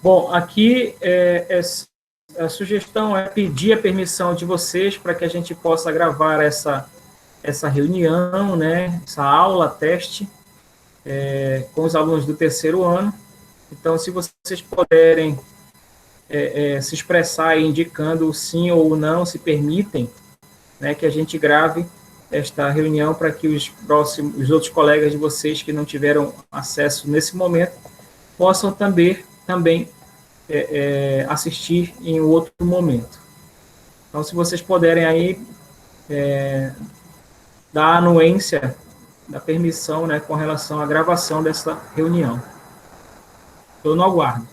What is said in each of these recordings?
Bom, aqui a sugestão é pedir a permissão de vocês para que a gente possa gravar essa reunião, né, essa aula, teste, com os alunos do terceiro ano. Então, se vocês puderem se expressar aí, indicando sim ou não, se permitem, né, que a gente grave esta reunião para que os outros colegas de vocês que não tiveram acesso nesse momento possam também assistir em outro momento. Então, se vocês puderem aí dar a anuência da permissão, né, com relação à gravação dessa reunião. Eu não aguardo.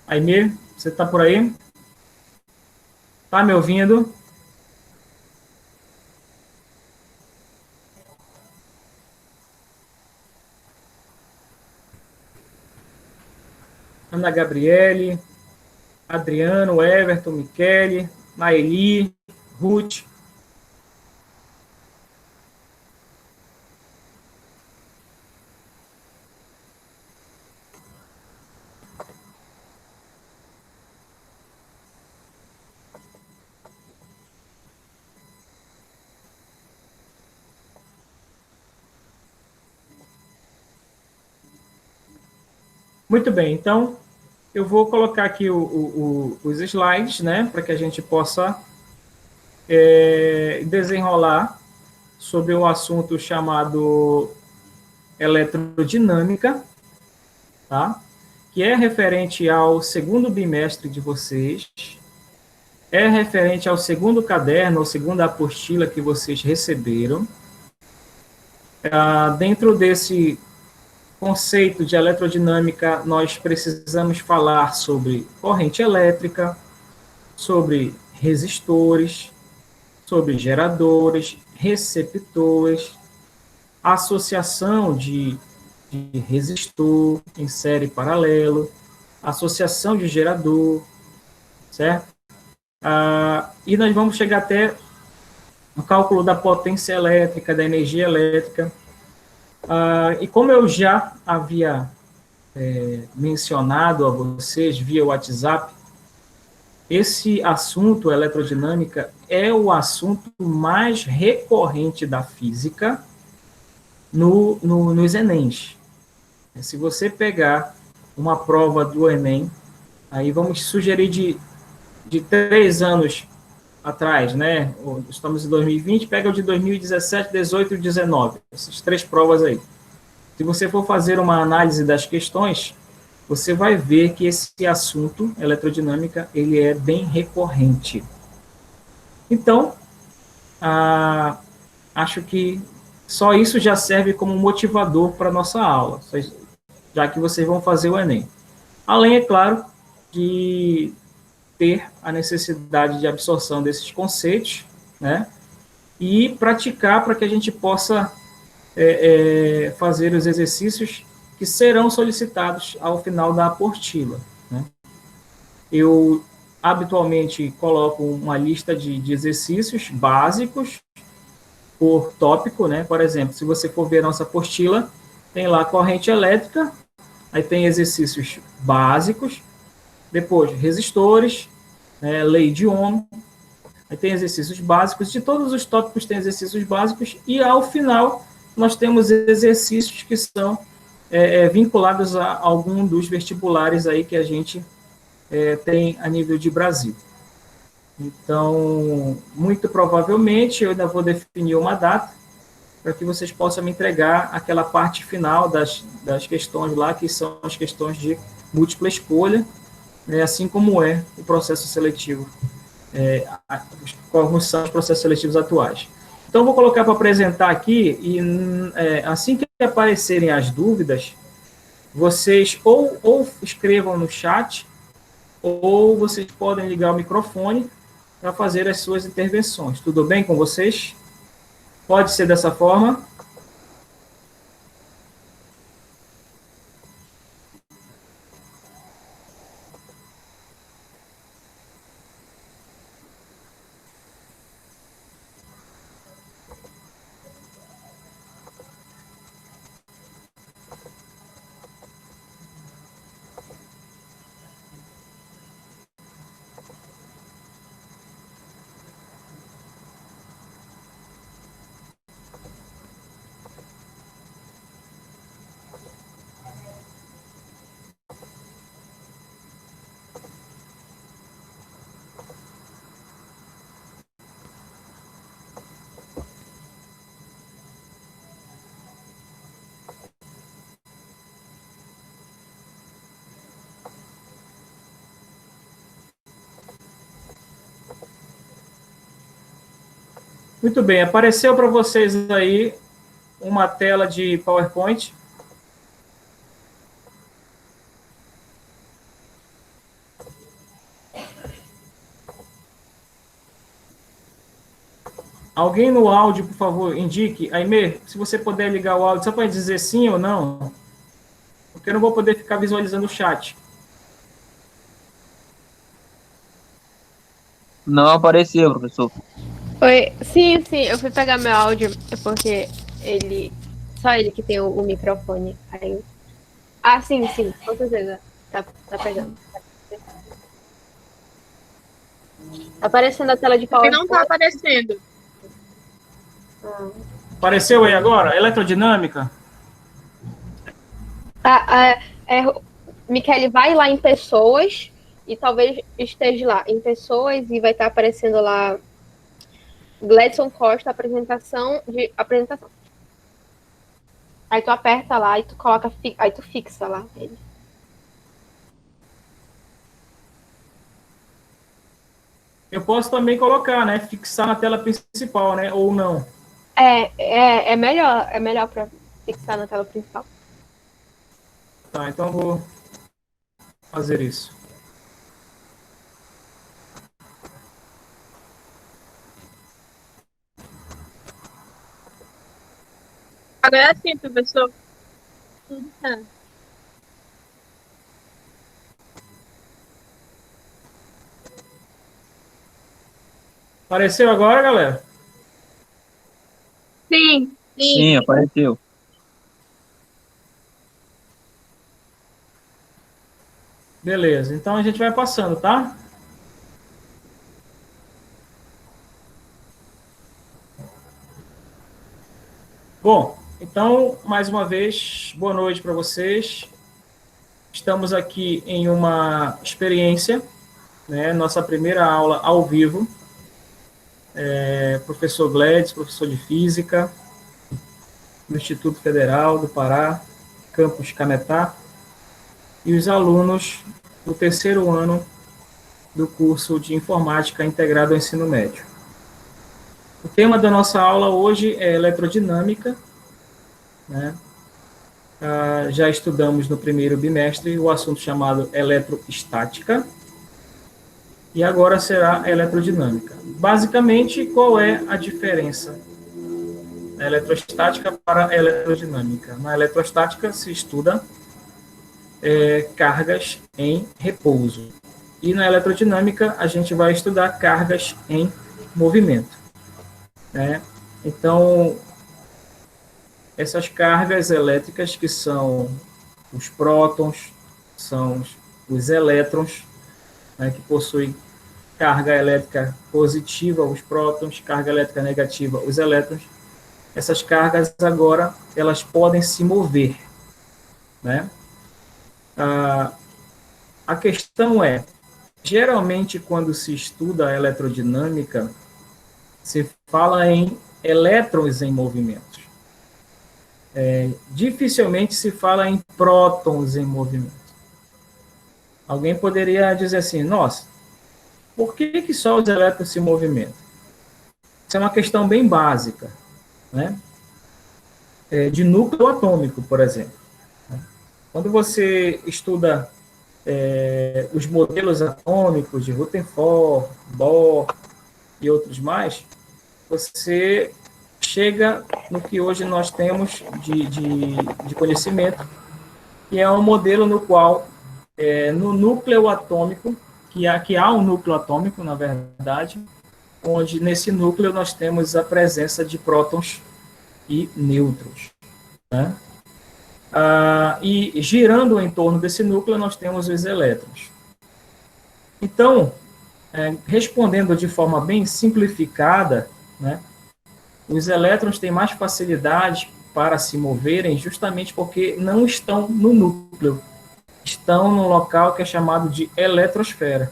Aimir, você está por aí? Está me ouvindo? Ana Gabriele, Adriano, Everton, Michele, Naeli, Ruth. Muito bem, então eu vou colocar aqui os slides, né, para que a gente possa desenrolar sobre um assunto chamado eletrodinâmica, tá? Que é referente ao segundo bimestre de vocês, é referente ao segundo caderno, ou segunda apostila que vocês receberam. Dentro desse conceito de eletrodinâmica, nós precisamos falar sobre corrente elétrica, sobre resistores, sobre geradores, receptores, associação de resistor em série paralelo, associação de gerador, certo? E nós vamos chegar até o cálculo da potência elétrica, da energia elétrica. E como eu já havia mencionado a vocês via WhatsApp, esse assunto, eletrodinâmica, é o assunto mais recorrente da física nos Enems. Se você pegar uma prova do Enem, aí vamos sugerir de 3 anos atrás, né? Estamos em 2020, pega o de 2017, 18 e 19, essas 3 provas aí. Se você for fazer uma análise das questões, você vai ver que esse assunto, eletrodinâmica, ele é bem recorrente. Então, acho que só isso já serve como motivador para a nossa aula, já que vocês vão fazer o Enem. Além, é claro, de ter a necessidade de absorção desses conceitos, né? E praticar para que a gente possa fazer os exercícios que serão solicitados ao final da apostila, né? Eu habitualmente coloco uma lista de exercícios básicos por tópico, né? Por exemplo, se você for ver a nossa apostila, tem lá corrente elétrica, aí tem exercícios básicos, depois resistores, né, lei de Ohm, aí tem exercícios básicos, de todos os tópicos tem exercícios básicos, e ao final nós temos exercícios que são vinculados a algum dos vestibulares aí que a gente tem a nível de Brasil. Então, muito provavelmente, eu ainda vou definir uma data para que vocês possam me entregar aquela parte final das questões lá, que são as questões de múltipla escolha, né, assim como é o processo seletivo, como são os processos seletivos atuais. Então, vou colocar para apresentar aqui, e assim que aparecerem as dúvidas, vocês ou escrevam no chat, ou vocês podem ligar o microfone para fazer as suas intervenções. Tudo bem com vocês? Pode ser dessa forma? Muito bem, apareceu para vocês aí uma tela de PowerPoint. Alguém no áudio, por favor, indique. Aimee, se você puder ligar o áudio, só para dizer sim ou não, porque eu não vou poder ficar visualizando o chat. Não apareceu, professor. Oi, sim, eu fui pegar meu áudio, é porque só ele que tem o microfone. Aí, sim, com certeza, tá pegando. Tá aparecendo a tela de Porque PowerPoint. não tá aparecendo. Apareceu aí agora? Eletrodinâmica? Michele, vai lá em pessoas e talvez esteja lá em pessoas e vai estar aparecendo lá Gladson Costa, apresentação. Aí tu aperta lá e tu coloca, aí tu fixa lá ele. Eu posso também colocar, né? Fixar na tela principal, né? Ou não. É melhor para fixar na tela principal. Tá, então eu vou fazer isso. Agora é assim, professor. Tudo certo. Apareceu agora, galera? Sim. Sim, apareceu. Beleza, então a gente vai passando, tá? Bom, então, mais uma vez, boa noite para vocês. Estamos aqui em uma experiência, né? Nossa primeira aula ao vivo. Professor Gledes, professor de Física, do Instituto Federal do Pará, campus Cametá, e os alunos do terceiro ano do curso de Informática Integrado ao Ensino Médio. O tema da nossa aula hoje é eletrodinâmica, né? Já estudamos no primeiro bimestre o assunto chamado eletroestática, e agora será eletrodinâmica. Basicamente, qual é a diferença da eletroestática para a eletrodinâmica? Na eletroestática se estuda cargas em repouso, e na eletrodinâmica a gente vai estudar cargas em movimento, né? Então, essas cargas elétricas, que são os prótons, são os elétrons, né, que possuem carga elétrica positiva, os prótons, carga elétrica negativa, os elétrons. Essas cargas agora, elas podem se mover, né? A questão é, geralmente quando se estuda a eletrodinâmica, se fala em elétrons em movimento. Dificilmente se fala em prótons em movimento. Alguém poderia dizer assim, nossa, por que só os elétrons se movimentam? Isso é uma questão bem básica, né? De núcleo atômico, por exemplo. Quando você estuda os modelos atômicos de Rutherford, Bohr e outros mais, você chega no que hoje nós temos de conhecimento, que é um modelo no qual, no núcleo atômico, que há um núcleo atômico, na verdade, onde nesse núcleo nós temos a presença de prótons e nêutrons, né? E girando em torno desse núcleo nós temos os elétrons. Então, respondendo de forma bem simplificada, né, os elétrons têm mais facilidade para se moverem justamente porque não estão no núcleo, estão num local que é chamado de eletrosfera.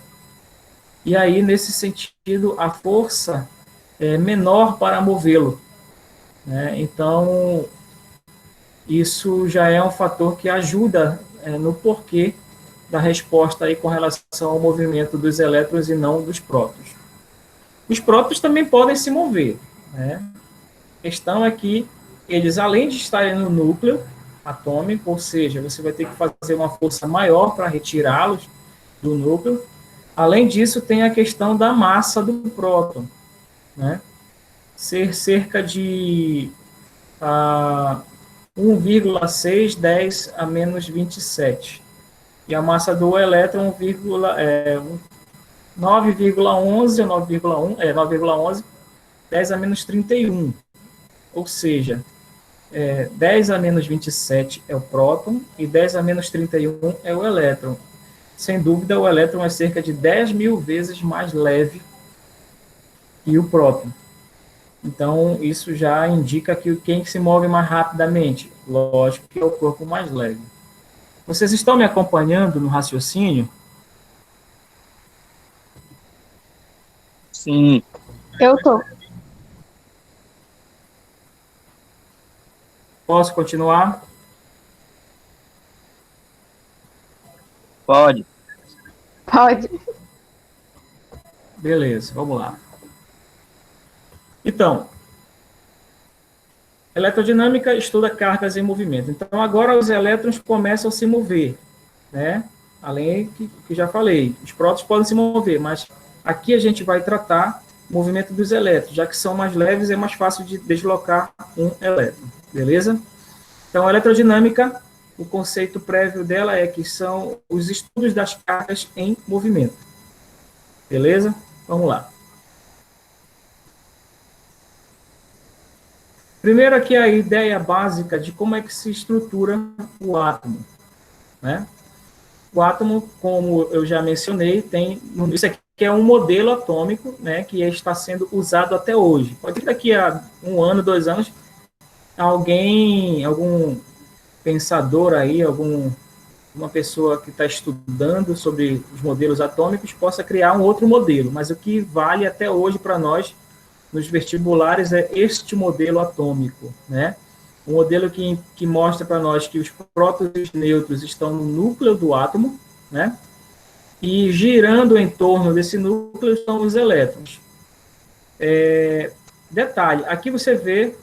E aí, nesse sentido, a força é menor para movê-lo, né? Então, isso já é um fator que ajuda no porquê da resposta aí com relação ao movimento dos elétrons e não dos prótons. Os prótons também podem se mover, né? A questão é que eles, além de estarem no núcleo atômico, ou seja, você vai ter que fazer uma força maior para retirá-los do núcleo. Além disso, tem a questão da massa do próton, né? Ser cerca de 1,610 a menos 27. E a massa do elétron 9,11 ou 9,11, 10 a menos 31. Ou seja, 10 a menos 27 é o próton e 10 a menos 31 é o elétron. Sem dúvida, o elétron é cerca de 10.000 vezes mais leve que o próton. Então, isso já indica que quem se move mais rapidamente, lógico que é o corpo mais leve. Vocês estão me acompanhando no raciocínio? Sim. Eu tô. Posso continuar? Pode. Pode. Beleza, vamos lá. Então, eletrodinâmica estuda cargas em movimento. Então, agora os elétrons começam a se mover, né? Além que já falei, os prótons podem se mover, mas aqui a gente vai tratar o movimento dos elétrons, já que são mais leves, é mais fácil de deslocar um elétron, beleza? Então, a eletrodinâmica, o conceito prévio dela é que são os estudos das cargas em movimento, beleza? Vamos lá. Primeiro aqui a ideia básica de como é que se estrutura o átomo, né? O átomo, como eu já mencionei, isso aqui é um modelo atômico, né, que está sendo usado até hoje. Pode ser que daqui a 1 ano, 2 anos, algum pensador aí, uma pessoa que está estudando sobre os modelos atômicos possa criar um outro modelo, mas o que vale até hoje para nós nos vestibulares é este modelo atômico, né? Um modelo que mostra para nós que os prótons e os nêutrons estão no núcleo do átomo, né? E girando em torno desse núcleo estão os elétrons. Detalhe, aqui você vê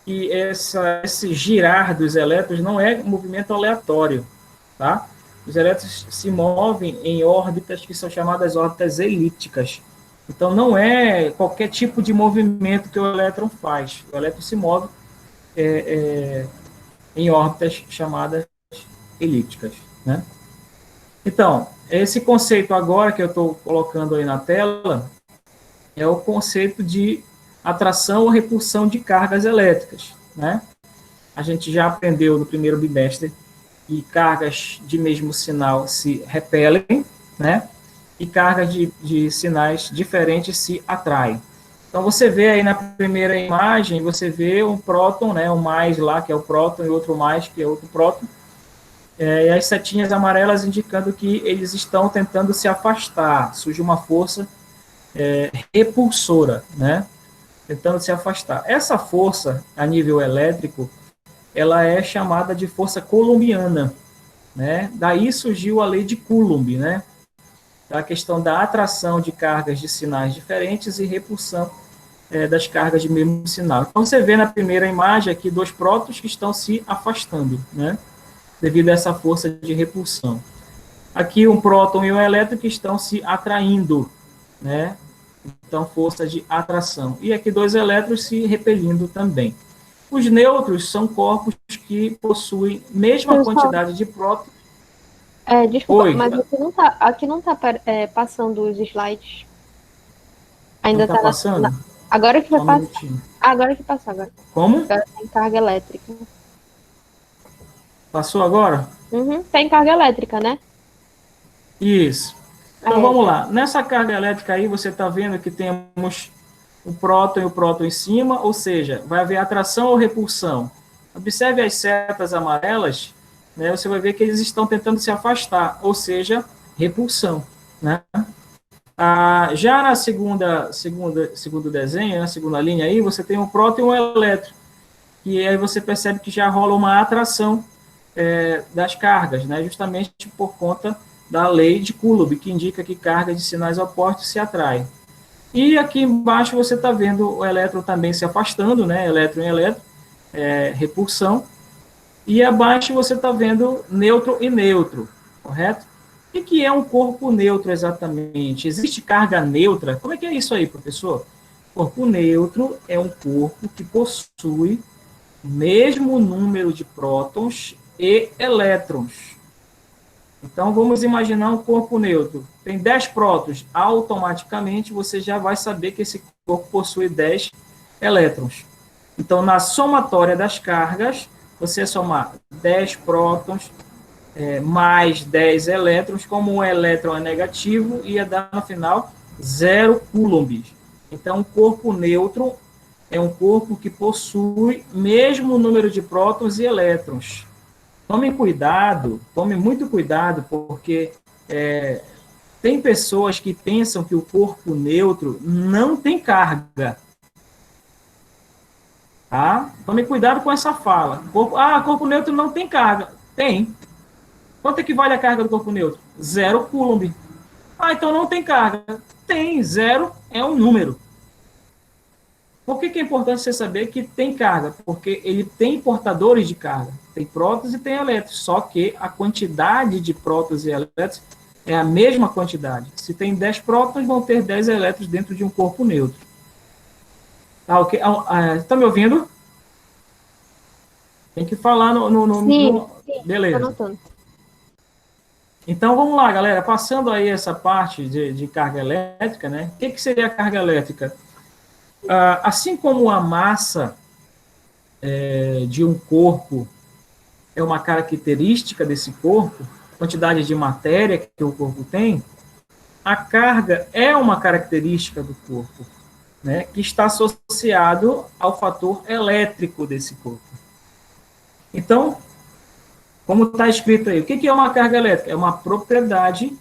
que esse girar dos elétrons não é um movimento aleatório, tá? Os elétrons se movem em órbitas que são chamadas órbitas elípticas. Então, não é qualquer tipo de movimento que o elétron faz. O elétron se move em órbitas chamadas elípticas, né? Então, esse conceito agora que eu estou colocando aí na tela é o conceito de atração ou repulsão de cargas elétricas, né? A gente já aprendeu no primeiro bimestre que cargas de mesmo sinal se repelem, né? E cargas de sinais diferentes se atraem. Então, você vê aí na primeira imagem, você vê um próton, né, um mais lá, que é o próton, e outro mais, que é outro próton, e as setinhas amarelas indicando que eles estão tentando se afastar, surge uma força repulsora, né, tentando se afastar. Essa força, a nível elétrico, ela é chamada de força coulombiana, né, daí surgiu a lei de Coulomb, né, a questão da atração de cargas de sinais diferentes e repulsão das cargas de mesmo sinal. Então, você vê na primeira imagem aqui 2 prótons que estão se afastando, né, devido a essa força de repulsão. Aqui um próton e um elétron que estão se atraindo, né? Então, força de atração. E aqui dois elétrons se repelindo também. Os nêutrons são corpos que possuem mesma Pessoal, quantidade de prótons. desculpa, Oi, mas aqui não tá passando os slides. não Ainda está tá passando? agora que vai Só um passar. minutinho. Agora que passou, agora. Como? Agora tem carga elétrica. Passou agora? Uhum, tem carga elétrica, né? Isso. Então, É. vamos lá. Nessa carga elétrica aí, você está vendo que temos o próton e o próton em cima, ou seja, vai haver atração ou repulsão. Observe as setas amarelas, né, você vai ver que eles estão tentando se afastar, ou seja, repulsão. Né? Já na segundo desenho, na segunda linha aí, você tem um próton e um elétron, e aí você percebe que já rola uma atração das cargas, né, justamente por conta da lei de Coulomb, que indica que carga de sinais opostos se atraem. E aqui embaixo você está vendo o elétron também se afastando, né, elétron e elétron, repulsão. E abaixo você está vendo nêutron e nêutron, correto? O que é um corpo neutro exatamente? Existe carga neutra? Como é que é isso aí, professor? Corpo neutro é um corpo que possui o mesmo número de prótons e elétrons. Então, vamos imaginar um corpo neutro. Tem 10 prótons. Automaticamente, você já vai saber que esse corpo possui 10 elétrons. Então, na somatória das cargas, você somar 10 prótons mais 10 elétrons, como um elétron é negativo, ia dar, no final, 0 coulombs. Então, um corpo neutro é um corpo que possui mesmo número de prótons e elétrons. Tome muito cuidado, porque tem pessoas que pensam que o corpo neutro não tem carga. Tá? Tome cuidado com essa fala. Corpo neutro não tem carga. Tem. Quanto equivale a carga do corpo neutro? 0 coulomb. Então não tem carga. Tem. 0 é um número. Por que é importante você saber que tem carga? Porque ele tem portadores de carga. Tem prótons e tem elétrons. Só que a quantidade de prótons e elétrons é a mesma quantidade. Se tem 10 prótons, vão ter 10 elétrons dentro de um corpo neutro. Ok? Está me ouvindo? Tem que falar Sim, beleza. tô anotando. Então, vamos lá, galera. Passando aí essa parte de carga elétrica, né? O que seria a carga elétrica? Assim como a massa de um corpo é uma característica desse corpo, quantidade de matéria que o corpo tem, a carga é uma característica do corpo, né, que está associado ao fator elétrico desse corpo. Então, como está escrito aí, o que é uma carga elétrica? É uma propriedade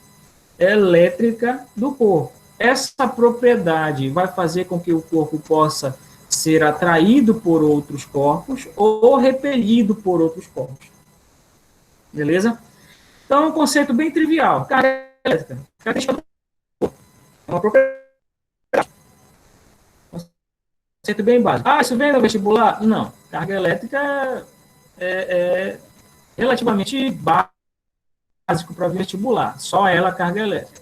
elétrica do corpo. Essa propriedade vai fazer com que o corpo possa ser atraído por outros corpos ou repelido por outros corpos. Beleza? Então, é um conceito bem trivial. Carga elétrica. Característica do corpo. É uma propriedade. Conceito bem básico. Isso vem no vestibular? Não. Carga elétrica é relativamente básico para vestibular. Só ela carga elétrica.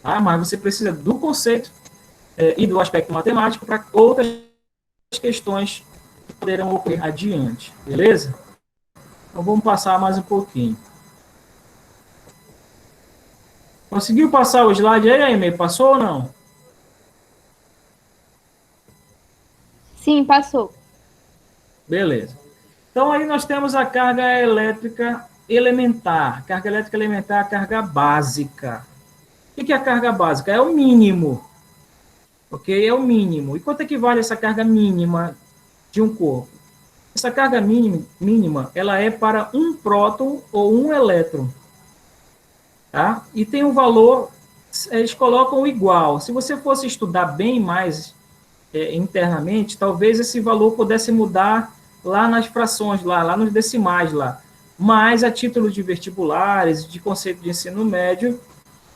Mas você precisa do conceito e do aspecto matemático para outras questões que poderão ocorrer adiante. Beleza? Então, vamos passar mais um pouquinho. Conseguiu passar o slide aí, Aimee? Passou ou não? Sim, passou. Beleza. Então, aí nós temos a carga elétrica elementar. Carga elétrica elementar é a carga básica. O que é a carga básica? É o mínimo. Ok? É o mínimo. E quanto equivale essa carga mínima de um corpo? Essa carga mínima, ela é para um próton ou um elétron. Tá? E tem um valor, eles colocam igual. Se você fosse estudar bem mais internamente, talvez esse valor pudesse mudar lá nas frações, lá nos decimais. Mas, a título de vestibulares, de conceito de ensino médio,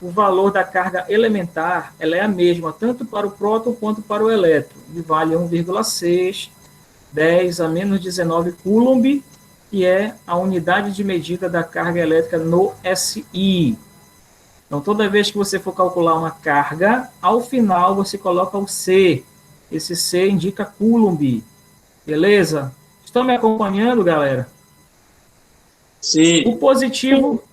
o valor da carga elementar ela é a mesma, tanto para o próton quanto para o elétron. Ele vale 1,6, 10 a menos 19 coulomb, que é a unidade de medida da carga elétrica no SI. Então, toda vez que você for calcular uma carga, ao final você coloca o C. Esse C indica Coulomb. Beleza? Estão me acompanhando, galera? Sim. O positivo,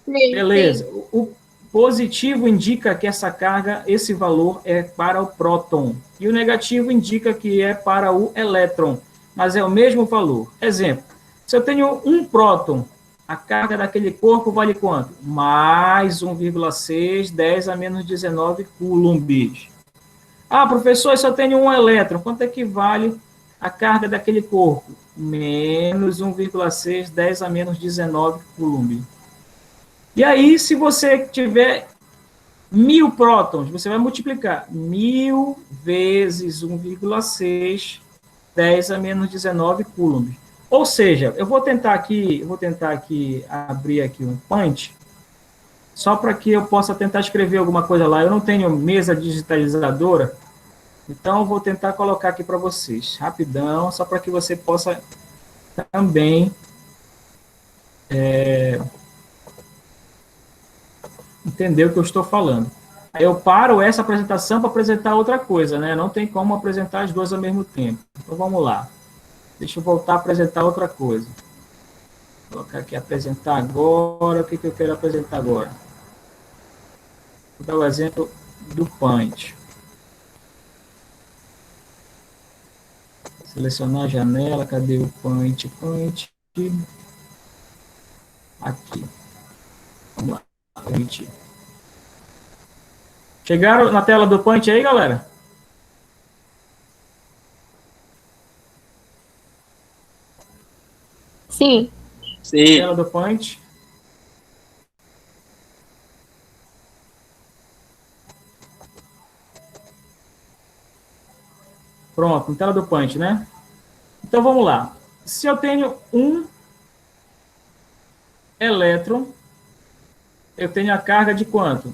Sim, beleza. sim. O positivo indica que essa carga, esse valor é para o próton. E o negativo indica que é para o elétron. Mas é o mesmo valor. Exemplo, se eu tenho um próton, a carga daquele corpo vale quanto? Mais 1,6, 10 a menos 19 coulombs. Ah, professor, eu só tenho um elétron. Quanto é que vale a carga daquele corpo? Menos 1,6, 10 a menos 19 coulomb. E aí, se você tiver 1.000 prótons, você vai multiplicar 1.000 vezes 1,6, 10 a menos 19 coulomb. Ou seja, eu vou tentar aqui abrir aqui um punch, só para que eu possa tentar escrever alguma coisa lá. Eu não tenho mesa digitalizadora, então eu vou tentar colocar aqui para vocês, rapidão, só para que você possa também entender o que eu estou falando. Aí eu paro essa apresentação para apresentar outra coisa, né? Não tem como apresentar as duas ao mesmo tempo. Então vamos lá. Deixa eu voltar a apresentar outra coisa. Vou colocar aqui apresentar agora. O que eu quero apresentar agora? Vou dar o exemplo do punch. Selecionar a janela. Cadê o punch? Punch. Aqui. Vamos lá. Permitir. Chegaram na tela do punch aí, galera? Sim. Sim. Tela do punch. Pronto, na tela do punch, né? Então vamos lá. Se eu tenho um elétron, eu tenho a carga de quanto?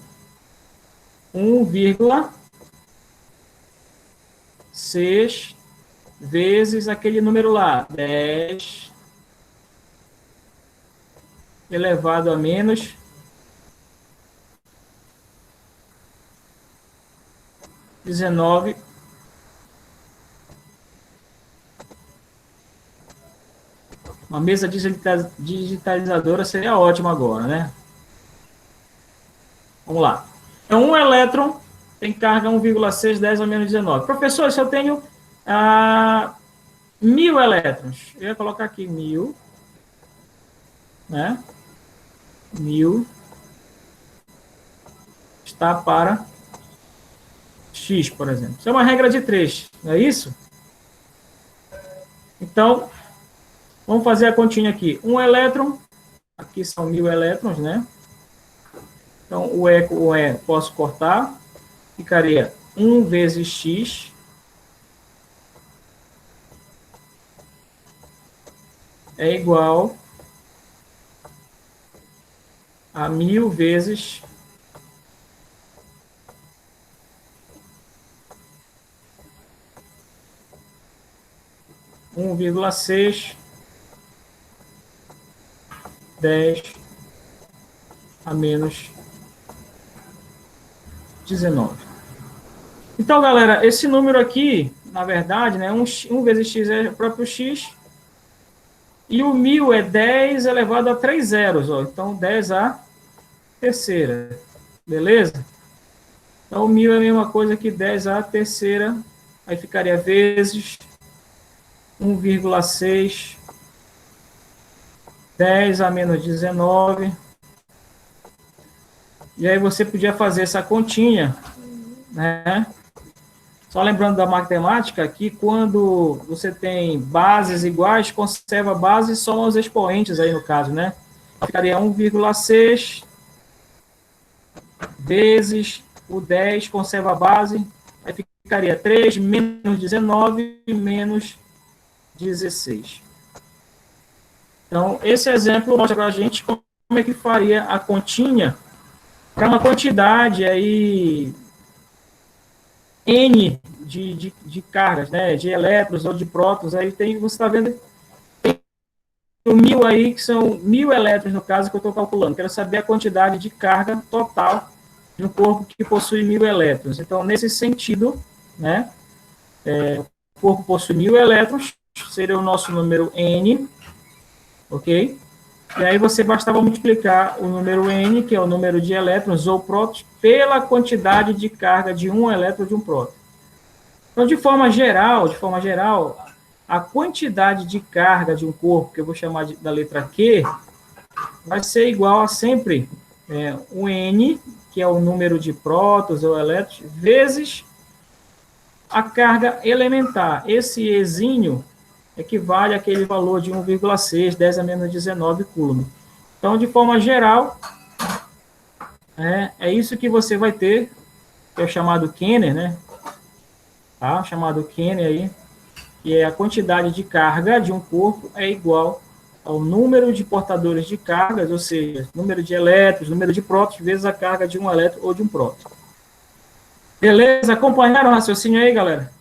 1,6 vezes aquele número lá, 10 elevado a menos 19. Uma mesa digitalizadora seria ótima agora, né? Vamos lá. Então, um elétron tem carga 1,6, 10 a menos 19. Professor, se eu tenho 1.000 elétrons, eu ia colocar aqui 1.000, né? 1.000 está para X, por exemplo. Isso é uma regra de 3, não é isso? Então, vamos fazer a continha aqui. Um elétron, aqui são 1.000 elétrons, né? Então, o E com o E posso cortar, ficaria 1 vezes X é igual a 1.000 vezes 1,6, 10 a menos 19. Então, galera, esse número aqui, na verdade, né, 1 vezes x é o próprio x, e o 1.000 é 10 elevado a 3 zeros, ó. Então 10 a terceira, beleza? Então o 1.000 é a mesma coisa que 10 a terceira, aí ficaria vezes 1,6, 10 a menos 19, e aí você podia fazer essa continha, né? Só lembrando da matemática, que quando você tem bases iguais, conserva a base e soma os expoentes aí no caso, né? Ficaria 1,6 vezes o 10, conserva a base, aí ficaria 3 menos 19 menos 16. Então, esse exemplo mostra para a gente como é que faria a continha para uma quantidade aí N de cargas, né, de elétrons ou de prótons, aí tem, você está vendo 1000 aí, que são 1000 elétrons, no caso, que eu estou calculando. Quero saber a quantidade de carga total de um corpo que possui 1000 elétrons. Então, nesse sentido, né, o corpo possui 1000 elétrons, seria o nosso número N, ok? E aí você bastava multiplicar o número N, que é o número de elétrons ou prótons, pela quantidade de carga de um elétron de um próton. Então, de forma geral, a quantidade de carga de um corpo, que eu vou chamar da letra Q, vai ser igual a sempre o N, que é o número de prótons ou elétrons, vezes a carga elementar. Esse Ezinho equivale àquele valor de 1,6, 10 a menos 19 coulomb. Então, de forma geral, é isso que você vai ter, que é o chamado Kenner, né? Tá? O chamado Kenner aí, que é a quantidade de carga de um corpo é igual ao número de portadores de cargas, ou seja, número de elétrons, número de prótons, vezes a carga de um elétron ou de um próton. Beleza? Acompanharam o raciocínio aí, galera?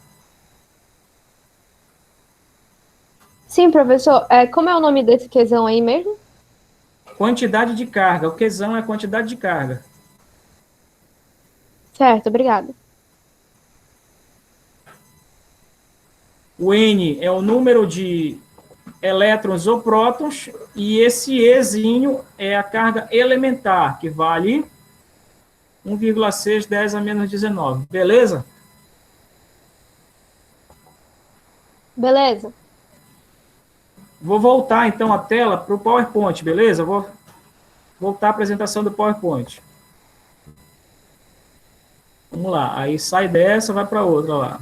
Sim, professor. Como é o nome desse quezão aí mesmo? Quantidade de carga. O Qzão é a quantidade de carga. Certo, obrigada. O N é o número de elétrons ou prótons, e esse Ezinho é a carga elementar, que vale 1,6, 10 a menos 19. Beleza? Beleza. Vou voltar, então, a tela para o PowerPoint, beleza? Vou voltar a apresentação do PowerPoint. Vamos lá. Aí sai dessa, vai para outra lá.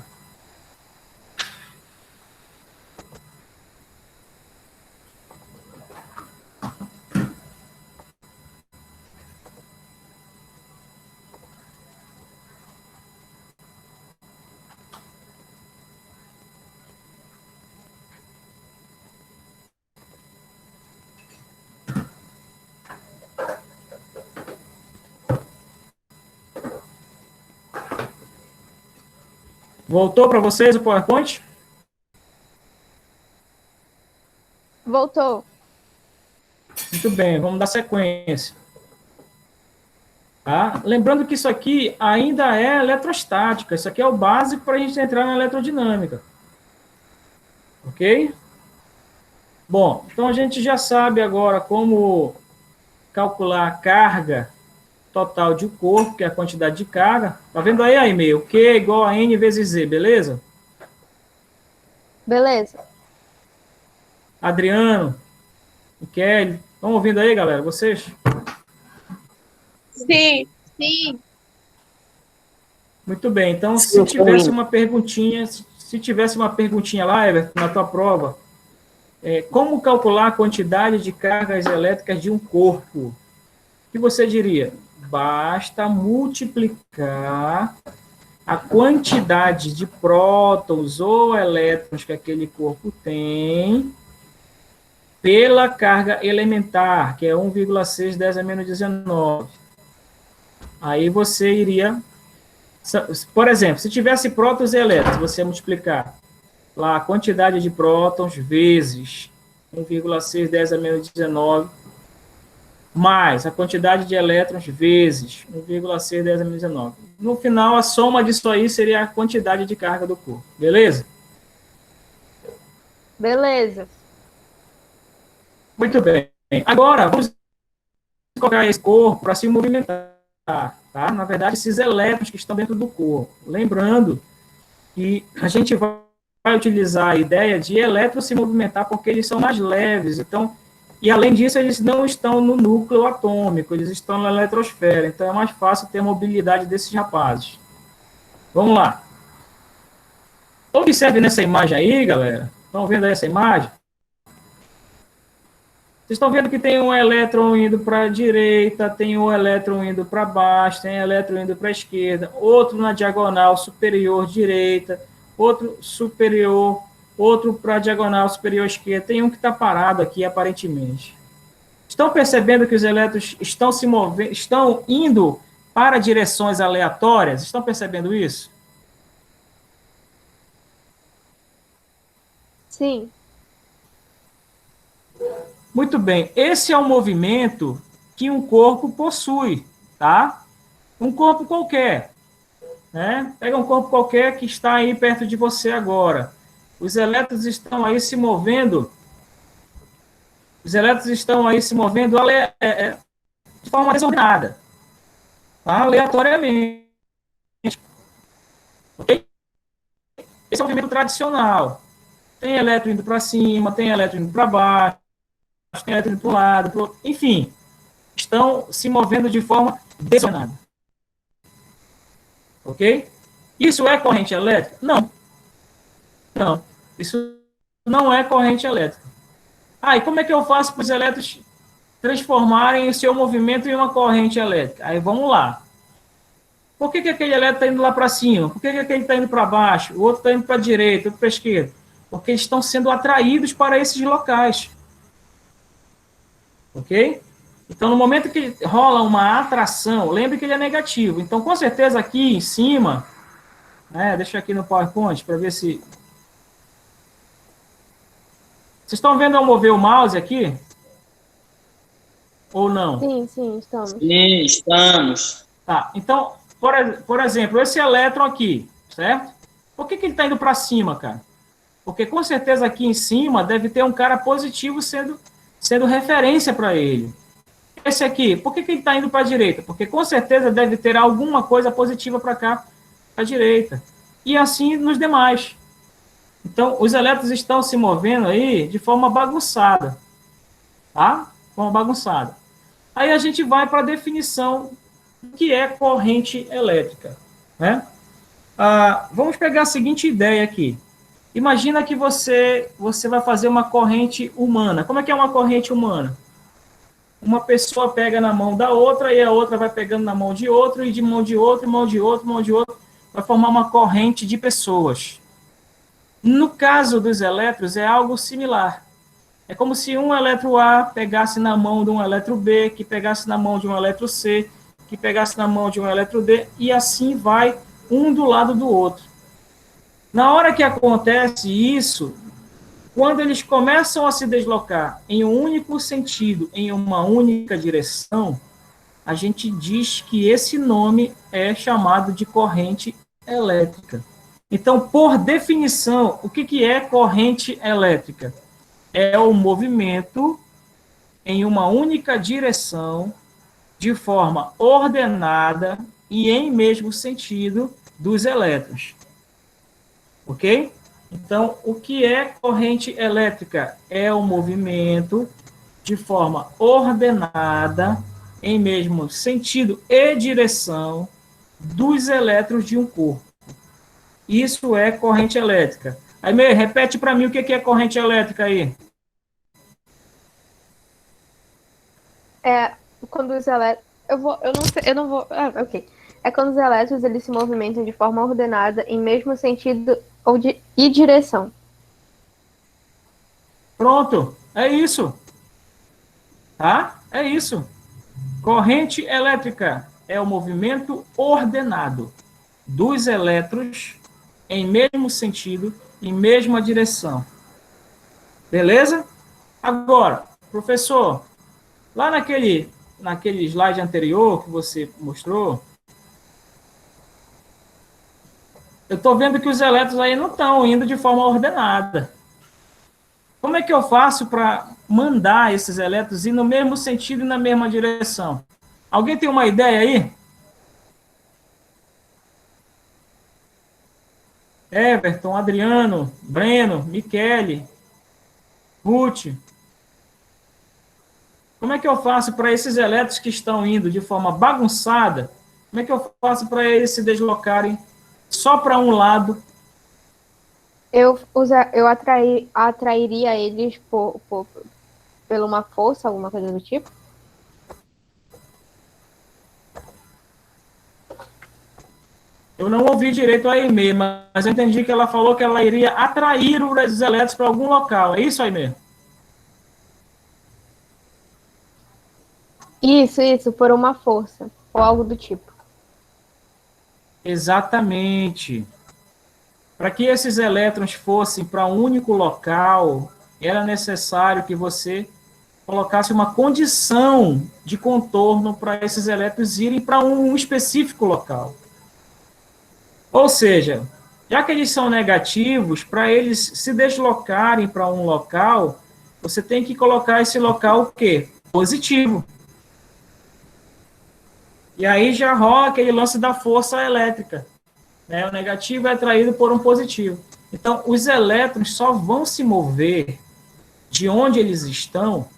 Voltou para vocês o PowerPoint? Voltou. Muito bem, vamos dar sequência. Tá? Lembrando que isso aqui ainda é eletrostática. Isso aqui é o básico para a gente entrar na eletrodinâmica. Ok? Bom, então a gente já sabe agora como calcular a carga total de um corpo, que é a quantidade de carga. Tá vendo aí, e-mail? Q é igual a N vezes Z, beleza? Beleza. Adriano, Kelly, estão ouvindo aí, galera? Vocês? Sim, sim. Muito bem. Então, se tivesse uma perguntinha lá, Everton, na tua prova, como calcular a quantidade de cargas elétricas de um corpo? O que você diria? Basta multiplicar a quantidade de prótons ou elétrons que aquele corpo tem pela carga elementar, que é 1,6, 10 a menos 19. Aí você iria... Por exemplo, se tivesse prótons e elétrons, você ia multiplicar lá a quantidade de prótons vezes 1,6, 10 a menos 19, mais a quantidade de elétrons vezes 1,6, 10 a menos 19. No final, a soma disso aí seria a quantidade de carga do corpo. Beleza? Beleza. Muito bem. Agora, vamos colocar esse corpo para se movimentar. Tá? Na verdade, esses elétrons que estão dentro do corpo. Lembrando que a gente vai utilizar a ideia de elétrons se movimentar porque eles são mais leves. Então, e além disso, eles não estão no núcleo atômico, eles estão na eletrosfera. Então, é mais fácil ter a mobilidade desses rapazes. Vamos lá. Observe nessa imagem aí, galera. Estão vendo aí essa imagem? Vocês estão vendo que tem um elétron indo para a direita, tem um elétron indo para baixo, tem um elétron indo para a esquerda, outro na diagonal superior direita, outro superior, outro para a diagonal superior esquerda. Tem um que está parado aqui, aparentemente. Estão percebendo que os elétrons estão se movendo, estão indo para direções aleatórias? Estão percebendo isso? Sim. Muito bem, esse é o movimento que um corpo possui, tá? Um corpo qualquer, né? Pega um corpo qualquer que está aí perto de você agora. Os elétrons estão aí se movendo. Os elétrons estão aí se movendo de forma desordenada, tá? Aleatoriamente. Ok? Esse é o movimento tradicional. Tem elétron indo para cima, tem elétron indo para baixo, tem elétron indo para um lado, enfim, estão se movendo de forma desordenada. Ok? Isso é corrente elétrica? Não. Não. Isso não é corrente elétrica. Ah, e como é que eu faço para os elétrons transformarem o seu movimento em uma corrente elétrica? Aí vamos lá. Por que aquele elétron está indo lá para cima? Por que aquele está indo para baixo? O outro está indo para a direita, outro para a esquerda? Porque eles estão sendo atraídos para esses locais. Ok? Então, no momento que rola uma atração, lembre que ele é negativo. Então, com certeza, aqui em cima, né, deixa eu aqui no PowerPoint para ver se... Vocês estão vendo eu mover o mouse aqui? Ou não? Sim, sim, estamos. Sim, estamos. Tá, então, por exemplo, esse elétron aqui, certo? Por que ele está indo para cima, cara? Porque com certeza aqui em cima deve ter um cara positivo sendo referência para ele. Esse aqui, por que ele está indo para a direita? Porque com certeza deve ter alguma coisa positiva para cá, para a direita. E assim nos demais. Então, os elétrons estão se movendo aí de forma bagunçada. Tá? De forma bagunçada. Aí a gente vai para a definição do que é corrente elétrica. Né? Vamos pegar a seguinte ideia aqui. Imagina que você vai fazer uma corrente humana. Como é que é uma corrente humana? Uma pessoa pega na mão da outra e a outra vai pegando na mão de outro e de mão de outro, mão de outro, mão de outro, vai formar uma corrente de pessoas. No caso dos elétrons é algo similar. É como se um elétron A pegasse na mão de um elétron B, que pegasse na mão de um elétron C, que pegasse na mão de um elétron D, e assim vai um do lado do outro. Na hora que acontece isso, quando eles começam a se deslocar em um único sentido, em uma única direção, a gente diz que esse nome é chamado de corrente elétrica. Então, por definição, o que é corrente elétrica? É o movimento em uma única direção, de forma ordenada e em mesmo sentido dos elétrons. Ok? Então, o que é corrente elétrica? É o movimento de forma ordenada, em mesmo sentido e direção, dos elétrons de um corpo. Isso é corrente elétrica. Aí, repete para mim o que é corrente elétrica aí. É quando os elétrons. Eu não sei, eu não vou. Ok. É quando os elétrons eles se movimentam de forma ordenada em mesmo sentido e direção. Pronto, é isso. Tá? É isso. Corrente elétrica é o movimento ordenado dos elétrons em mesmo sentido e mesma direção. Beleza? Agora, professor, lá naquele slide anterior que você mostrou, eu estou vendo que os elétrons aí não estão indo de forma ordenada. Como é que eu faço para mandar esses elétrons ir no mesmo sentido e na mesma direção? Alguém tem uma ideia aí? Everton, Adriano, Breno, Michele, Ruth. Como é que eu faço para esses elétrons que estão indo de forma bagunçada, como é que eu faço para eles se deslocarem só para um lado? Eu atrairia eles por uma força, alguma coisa do tipo? Eu não ouvi direito a Aimee, mas eu entendi que ela falou que ela iria atrair os elétrons para algum local. É isso, Aimee? Isso, por uma força, ou algo do tipo. Exatamente. Para que esses elétrons fossem para um único local, era necessário que você colocasse uma condição de contorno para esses elétrons irem para um específico local. Ou seja, já que eles são negativos, para eles se deslocarem para um local, você tem que colocar esse local o quê? Positivo. E aí já rola aquele lance da força elétrica, né? O negativo é atraído por um positivo. Então, os elétrons só vão se mover de onde eles estão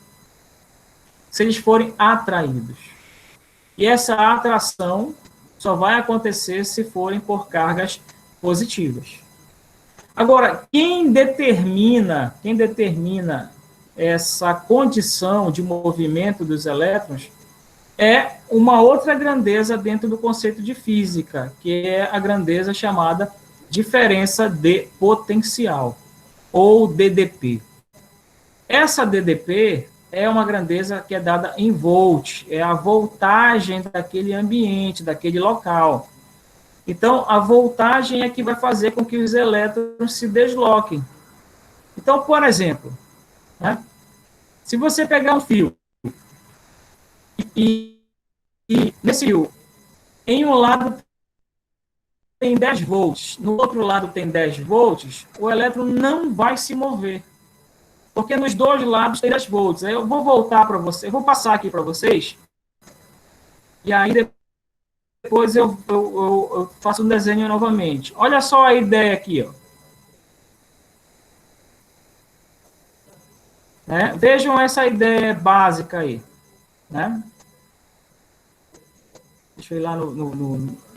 se eles forem atraídos. E essa atração só vai acontecer se forem por cargas positivas. Agora, quem determina essa condição de movimento dos elétrons é uma outra grandeza dentro do conceito de física, que é a grandeza chamada diferença de potencial, ou DDP. Essa DDP é uma grandeza que é dada em volt, é a voltagem daquele ambiente, daquele local. Então, a voltagem é que vai fazer com que os elétrons se desloquem. Então, por exemplo, né, se você pegar um fio e nesse fio, em um lado tem 10 volts, no outro lado tem 10 volts, o elétron não vai se mover. Porque nos dois lados tem 10 volts. Aí eu vou voltar para você, eu vou passar aqui para vocês, e aí depois eu faço um desenho novamente. Olha só a ideia aqui, ó. Né? Vejam essa ideia básica aí. Né? Deixa eu ir lá no...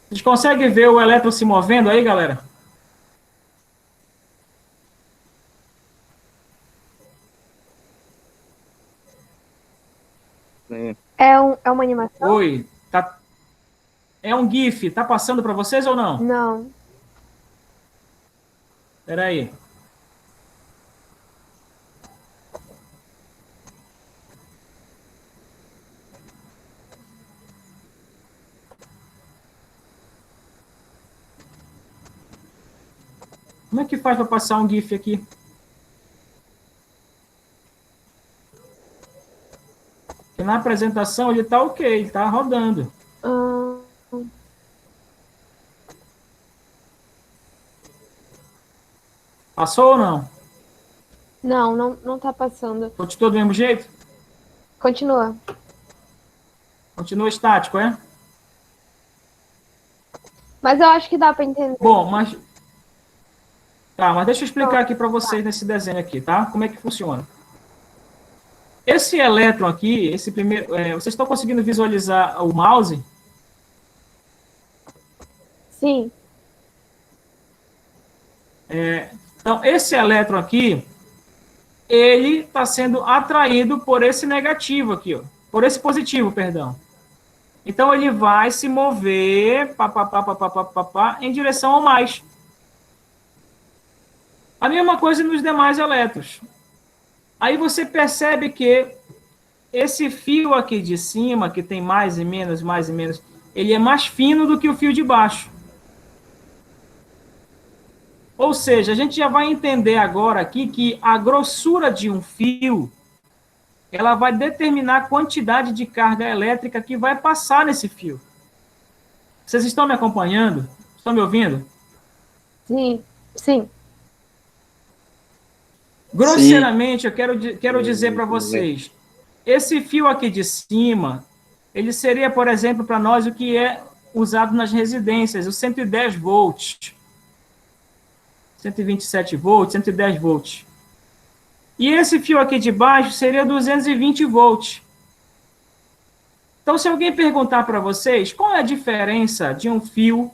Vocês conseguem ver o elétron se movendo aí, galera? É uma animação? Oi, tá... É um GIF, tá passando para vocês ou não? Não. Espera aí. Como é que faz para passar um GIF aqui? Porque na apresentação ele está ok, ele está rodando. Passou ou não? Não tá passando. Continua do mesmo jeito? Continua. Continua estático, é? Mas eu acho que dá para entender. Bom, mas... Tá, mas deixa eu explicar aqui para vocês nesse desenho aqui, tá? Como é que funciona. Esse elétron aqui, esse primeiro... vocês estão conseguindo visualizar o mouse? Sim. Então, esse elétron aqui, ele está sendo atraído por esse negativo aqui, ó, por esse positivo, perdão. Então, ele vai se mover em direção ao mais. A mesma coisa nos demais elétrons. Aí você percebe que esse fio aqui de cima, que tem mais e menos, ele é mais fino do que o fio de baixo. Ou seja, a gente já vai entender agora aqui que a grossura de um fio, ela vai determinar a quantidade de carga elétrica que vai passar nesse fio. Vocês estão me acompanhando? Estão me ouvindo? Sim, sim. Grosseiramente, eu quero dizer para vocês, esse fio aqui de cima, ele seria, por exemplo, para nós, o que é usado nas residências, os 110 volts. 127 volts, 110 volts. E esse fio aqui de baixo seria 220 volts. Então, se alguém perguntar para vocês, qual é a diferença de um fio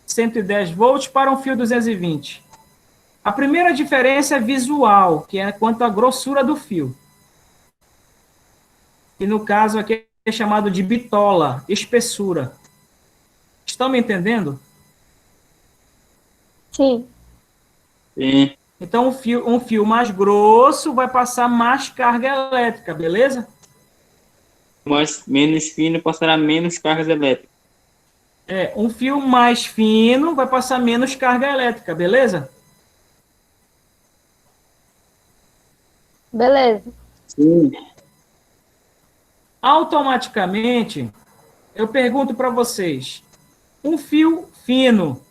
110 volts para um fio 220? A primeira diferença é visual, que é quanto à grossura do fio. E no caso aqui é chamado de bitola, espessura. Estão me entendendo? Sim. Sim. Então, um fio mais grosso vai passar mais carga elétrica, beleza? menos fino passará menos cargas elétricas. Um fio mais fino vai passar menos carga elétrica, beleza? Beleza. Sim. Automaticamente, eu pergunto para vocês, um fio fino,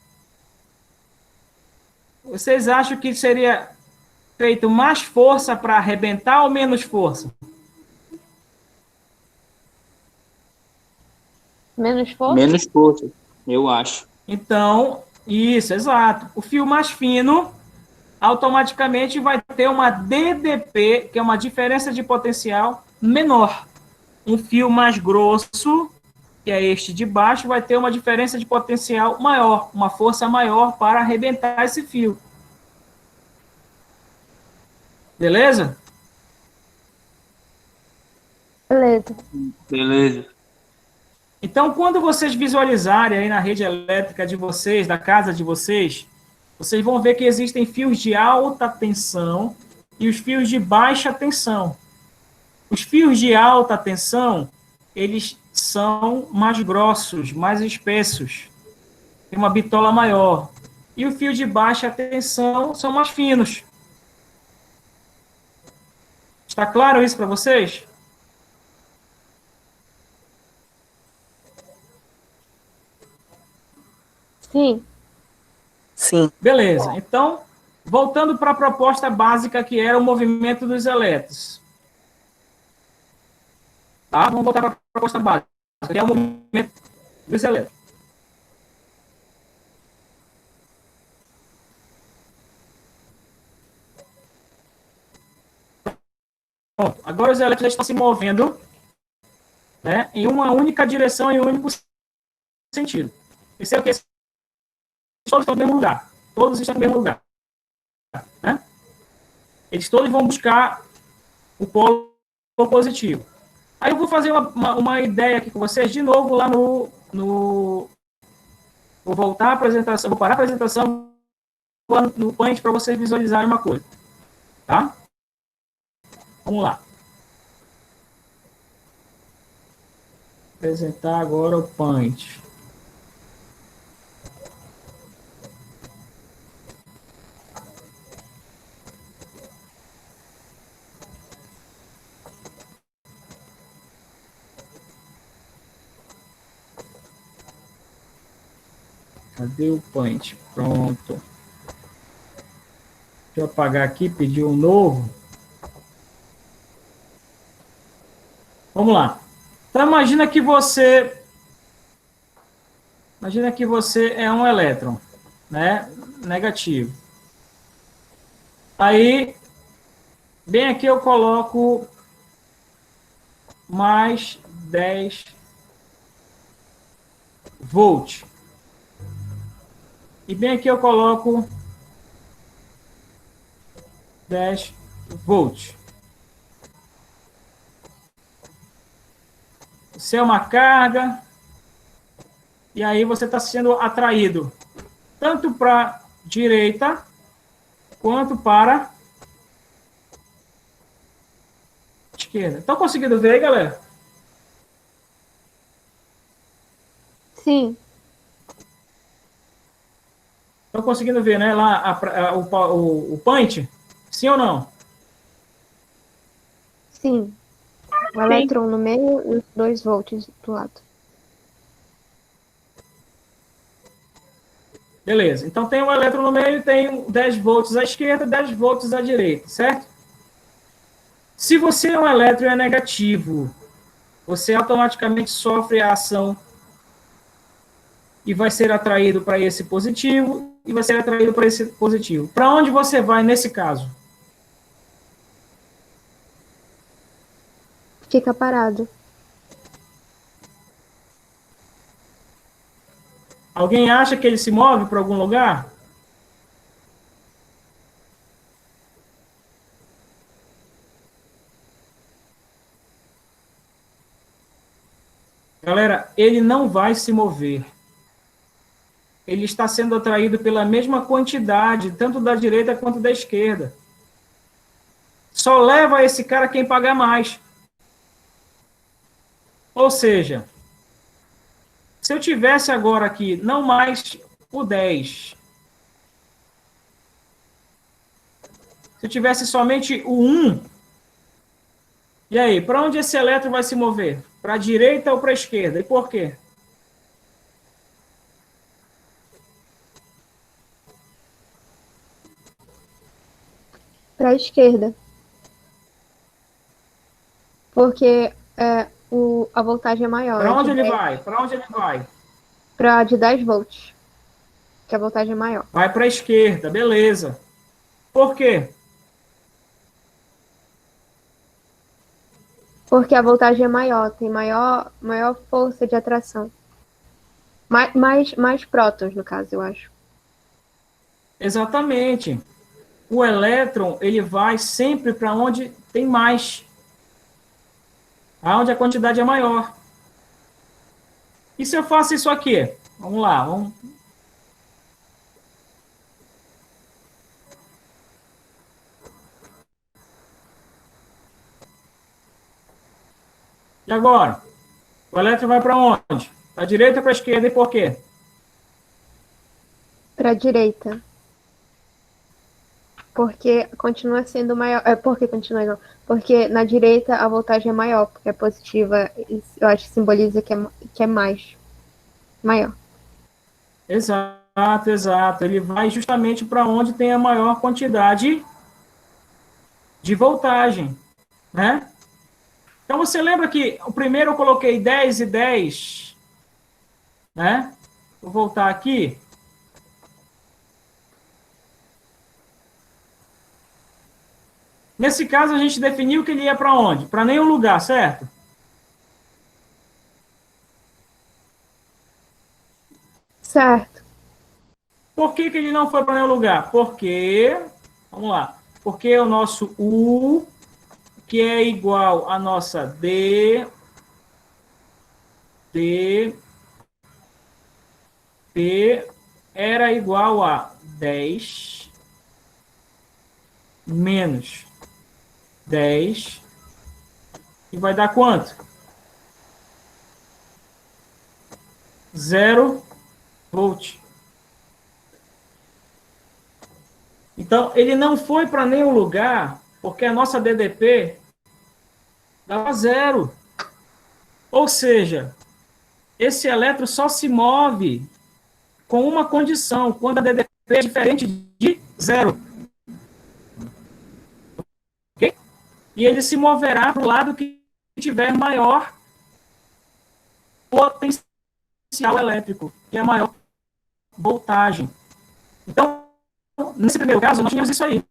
vocês acham que seria feito mais força para arrebentar ou menos força? Menos força? Menos força, eu acho. Então, isso, exato. O fio mais fino automaticamente vai ter uma DDP, que é uma diferença de potencial menor. Um fio mais grosso, que é este de baixo, vai ter uma diferença de potencial maior, uma força maior para arrebentar esse fio. Beleza? Beleza. Beleza. Então, quando vocês visualizarem aí na rede elétrica de vocês, da casa de vocês, vocês vão ver que existem fios de alta tensão e os fios de baixa tensão. Os fios de alta tensão, eles são mais grossos, mais espessos, tem uma bitola maior. E os fios de baixa tensão são mais finos. Está claro isso para vocês? Sim. Sim. Beleza. Então, voltando para a proposta básica, que era o movimento dos elétrons. Tá? Vamos voltar para a proposta básica, que é o movimento dos elétrons. Pronto. Agora os elétrons estão se movendo, né, em uma única direção, em um único sentido. Isso é o que? Todos estão no mesmo lugar. Todos estão no mesmo lugar. Né? Eles todos vão buscar o polo positivo. Aí eu vou fazer uma ideia aqui com vocês, de novo, lá vou voltar à apresentação, vou parar a apresentação no Paint para vocês visualizarem uma coisa. Tá? Vamos lá. Apresentar agora o Paint. Cadê o Paint? Pronto. Deixa eu apagar aqui, pedir um novo. Vamos lá. Então, imagina que você é um elétron, né? Negativo. Aí, bem aqui eu coloco mais 10 volts. E bem aqui eu coloco 10 volts. Isso é uma carga. E aí você está sendo atraído tanto para a direita quanto para a esquerda. Estão conseguindo ver aí, galera? Sim. Estão conseguindo ver, né? Lá o Paint? Sim ou não? Sim. O elétron no meio e os 2 volts do lado. Beleza. Então tem um elétron no meio, tem 10 volts à esquerda, 10 volts à direita, certo? Se você é um elétron e é negativo, você automaticamente sofre a ação e vai ser atraído para esse positivo e vai ser atraído para esse positivo. Para onde você vai nesse caso? Fica parado. Alguém acha que ele se move para algum lugar? Galera, ele não vai se mover. Ele está sendo atraído pela mesma quantidade, tanto da direita quanto da esquerda. Só leva esse cara quem pagar mais. Ou seja, se eu tivesse agora aqui não mais o 10, se eu tivesse somente o 1, e aí, para onde esse elétron vai se mover? Para a direita ou para a esquerda? E por quê? Para a esquerda. Porque a voltagem é maior. Para onde ele vai? Para onde ele vai? Para de 10 volts. Que a voltagem é maior. Vai para a esquerda, beleza. Por quê? Porque a voltagem é maior, tem maior força de atração. Mais prótons, no caso, eu acho. Exatamente. O elétron, ele vai sempre para onde tem mais. Aonde a quantidade é maior. E se eu faço isso aqui? Vamos lá, vamos... E agora? O elétron vai para onde? Para a direita ou para a esquerda e por quê? Para a direita. Porque continua sendo maior. Porque continua não. Porque na direita a voltagem é maior, porque é positiva. Eu acho que simboliza que é mais. Maior. Exato, exato. Ele vai justamente para onde tem a maior quantidade de voltagem, né? Então, você lembra que o primeiro eu coloquei 10 e 10, né? Vou voltar aqui. Nesse caso, a gente definiu que ele ia para onde? Para nenhum lugar, certo? Certo. Por que ele não foi para nenhum lugar? Porque, vamos lá, porque o nosso U, que é igual a nossa P, era igual a 10 menos 10, e vai dar quanto? 0 volt. Então, ele não foi para nenhum lugar, porque a nossa DDP dava 0. Ou seja, esse elétron só se move com uma condição, quando a DDP é diferente de 0. Okay? E ele se moverá para o lado que tiver maior potencial elétrico, que é maior voltagem. Então, nesse primeiro caso, nós tínhamos isso aí.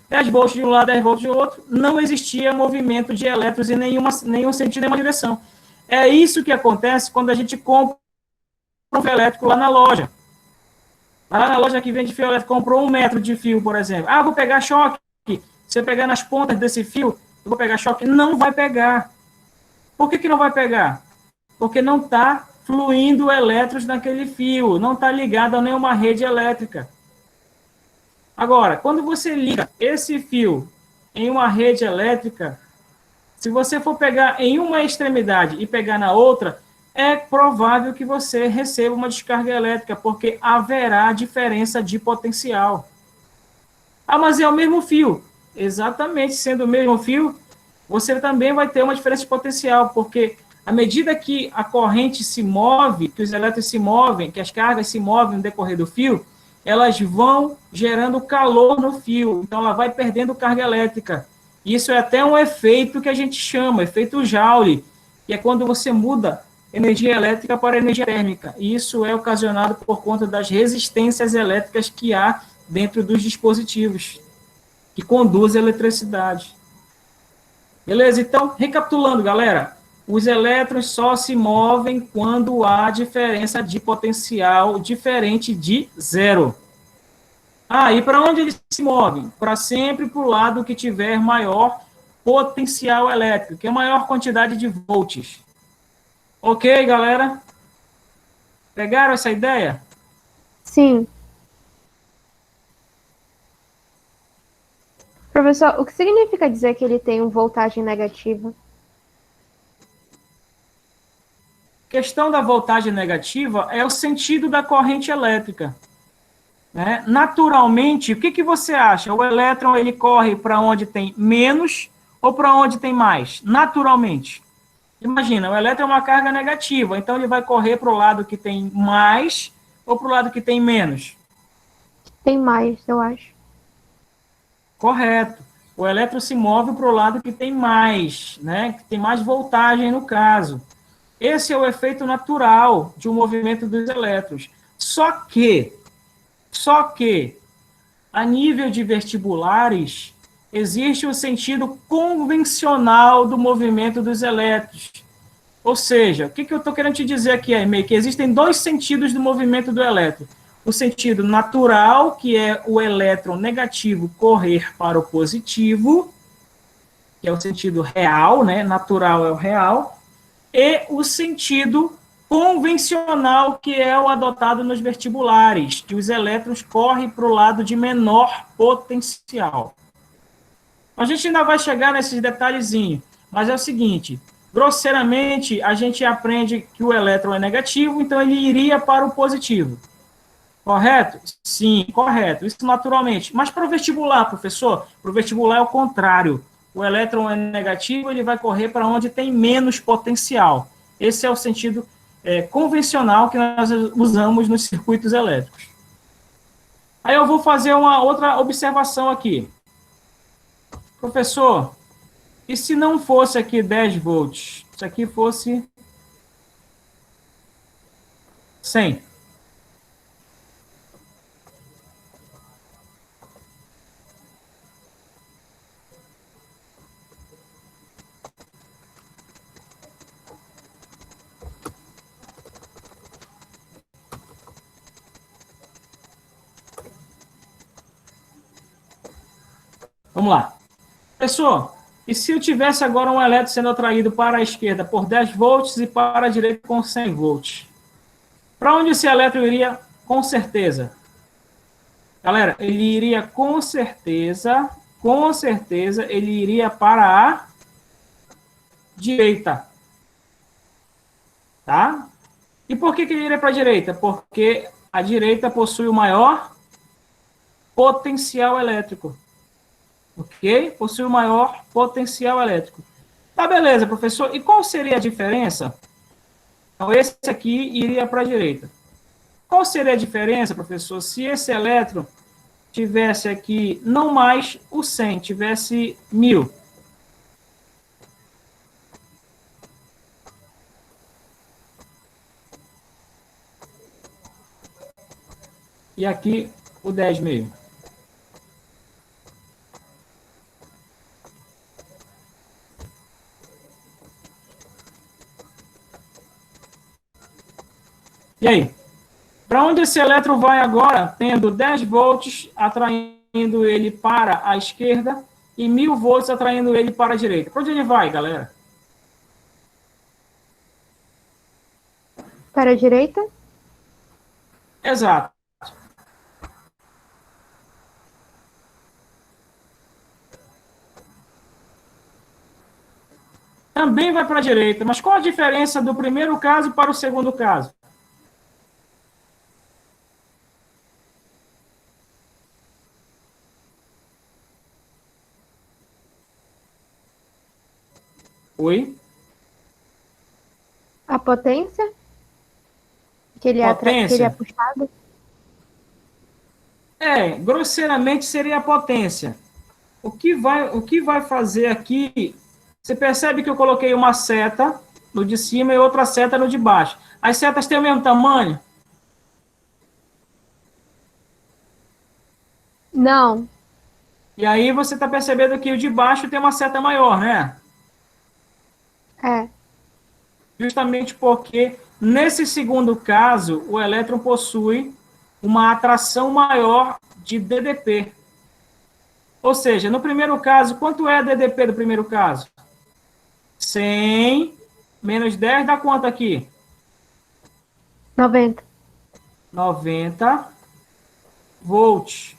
10 volts de um lado, 10 volts de outro, não existia movimento de elétrons em nenhum sentido, nenhuma direção. É isso que acontece quando a gente compra um fio elétrico lá na loja. Lá na loja que vende fio elétrico, comprou 1 metro de fio, por exemplo. Ah, vou pegar choque. Se eu pegar nas pontas desse fio, eu vou pegar choque. Não vai pegar. Por que não vai pegar? Porque não está fluindo elétrons naquele fio, não está ligado a nenhuma rede elétrica. Agora, quando você liga esse fio em uma rede elétrica, se você for pegar em uma extremidade e pegar na outra, é provável que você receba uma descarga elétrica, porque haverá diferença de potencial. Ah, mas é o mesmo fio. Exatamente, sendo o mesmo fio, você também vai ter uma diferença de potencial, porque à medida que a corrente se move, que os elétrons se movem, que as cargas se movem no decorrer do fio, elas vão gerando calor no fio, então ela vai perdendo carga elétrica. Isso é até um efeito que a gente chama, efeito Joule, que é quando você muda energia elétrica para energia térmica. E isso é ocasionado por conta das resistências elétricas que há dentro dos dispositivos que conduzem a eletricidade. Beleza? Então, recapitulando, galera, os elétrons só se movem quando há diferença de potencial diferente de 0. Ah, e para onde eles se movem? Para sempre para o lado que tiver maior potencial elétrico, que é maior quantidade de volts. Ok, galera? Pegaram essa ideia? Sim. Professor, o que significa dizer que ele tem uma voltagem negativa? questão da voltagem negativa é o sentido da corrente elétrica. Né? Naturalmente, o que você acha? O elétron ele corre para onde tem menos ou para onde tem mais? Naturalmente. Imagina, o elétron é uma carga negativa, então ele vai correr para o lado que tem mais ou para o lado que tem menos? Tem mais, eu acho. Correto. O elétron se move para o lado que tem mais, né? Que tem mais voltagem no caso. Esse é o efeito natural de um movimento dos elétrons. Só que, a nível de vestibulares, existe o sentido convencional do movimento dos elétrons. Ou seja, o que eu estou querendo te dizer aqui, Aimee? Que existem dois sentidos do movimento do elétron. O sentido natural, que é o elétron negativo correr para o positivo, que é o sentido real, né? Natural é o real, e o sentido convencional, que é o adotado nos vestibulares, que os elétrons correm para o lado de menor potencial. A gente ainda vai chegar nesses detalhezinhos, mas é o seguinte, grosseiramente, a gente aprende que o elétron é negativo, então ele iria para o positivo. Correto? Sim, correto. Isso naturalmente. Mas para o vestibular, professor, para o vestibular é o contrário. O elétron é negativo, ele vai correr para onde tem menos potencial. Esse é o sentido convencional que nós usamos nos circuitos elétricos. Aí eu vou fazer uma outra observação aqui. Professor, e se não fosse aqui 10 volts? Se aqui fosse 100? Vamos lá. Professor, e se eu tivesse agora um elétron sendo atraído para a esquerda por 10 volts e para a direita com 100 volts? Para onde esse elétron iria? Com certeza. Galera, ele iria com certeza, ele iria para a direita. Tá? E por que ele iria para a direita? Porque a direita possui o maior potencial elétrico. Ok? Possui o maior potencial elétrico. Tá, beleza, professor. E qual seria a diferença? Então, esse aqui iria para a direita. Qual seria a diferença, professor, se esse elétron tivesse aqui não mais o 100, tivesse 1000? E aqui o 10,5. E aí? Para onde esse elétron vai agora, tendo 10 volts atraindo ele para a esquerda e 1000 volts atraindo ele para a direita? Para onde ele vai, galera? Para a direita? Exato. Também vai para a direita, mas qual a diferença do primeiro caso para o segundo caso? Oi? A potência? Que ele, Potência? que ele é puxado? Grosseiramente seria a potência. O que vai fazer aqui... Você percebe que eu coloquei uma seta no de cima e outra seta no de baixo. As setas têm o mesmo tamanho? Não. E aí você está percebendo que o de baixo tem uma seta maior, né? É. Justamente porque, nesse segundo caso, o elétron possui uma atração maior de DDP. Ou seja, no primeiro caso, quanto é a DDP do primeiro caso? 100 menos 10 dá quanto aqui? 90. 90 volts.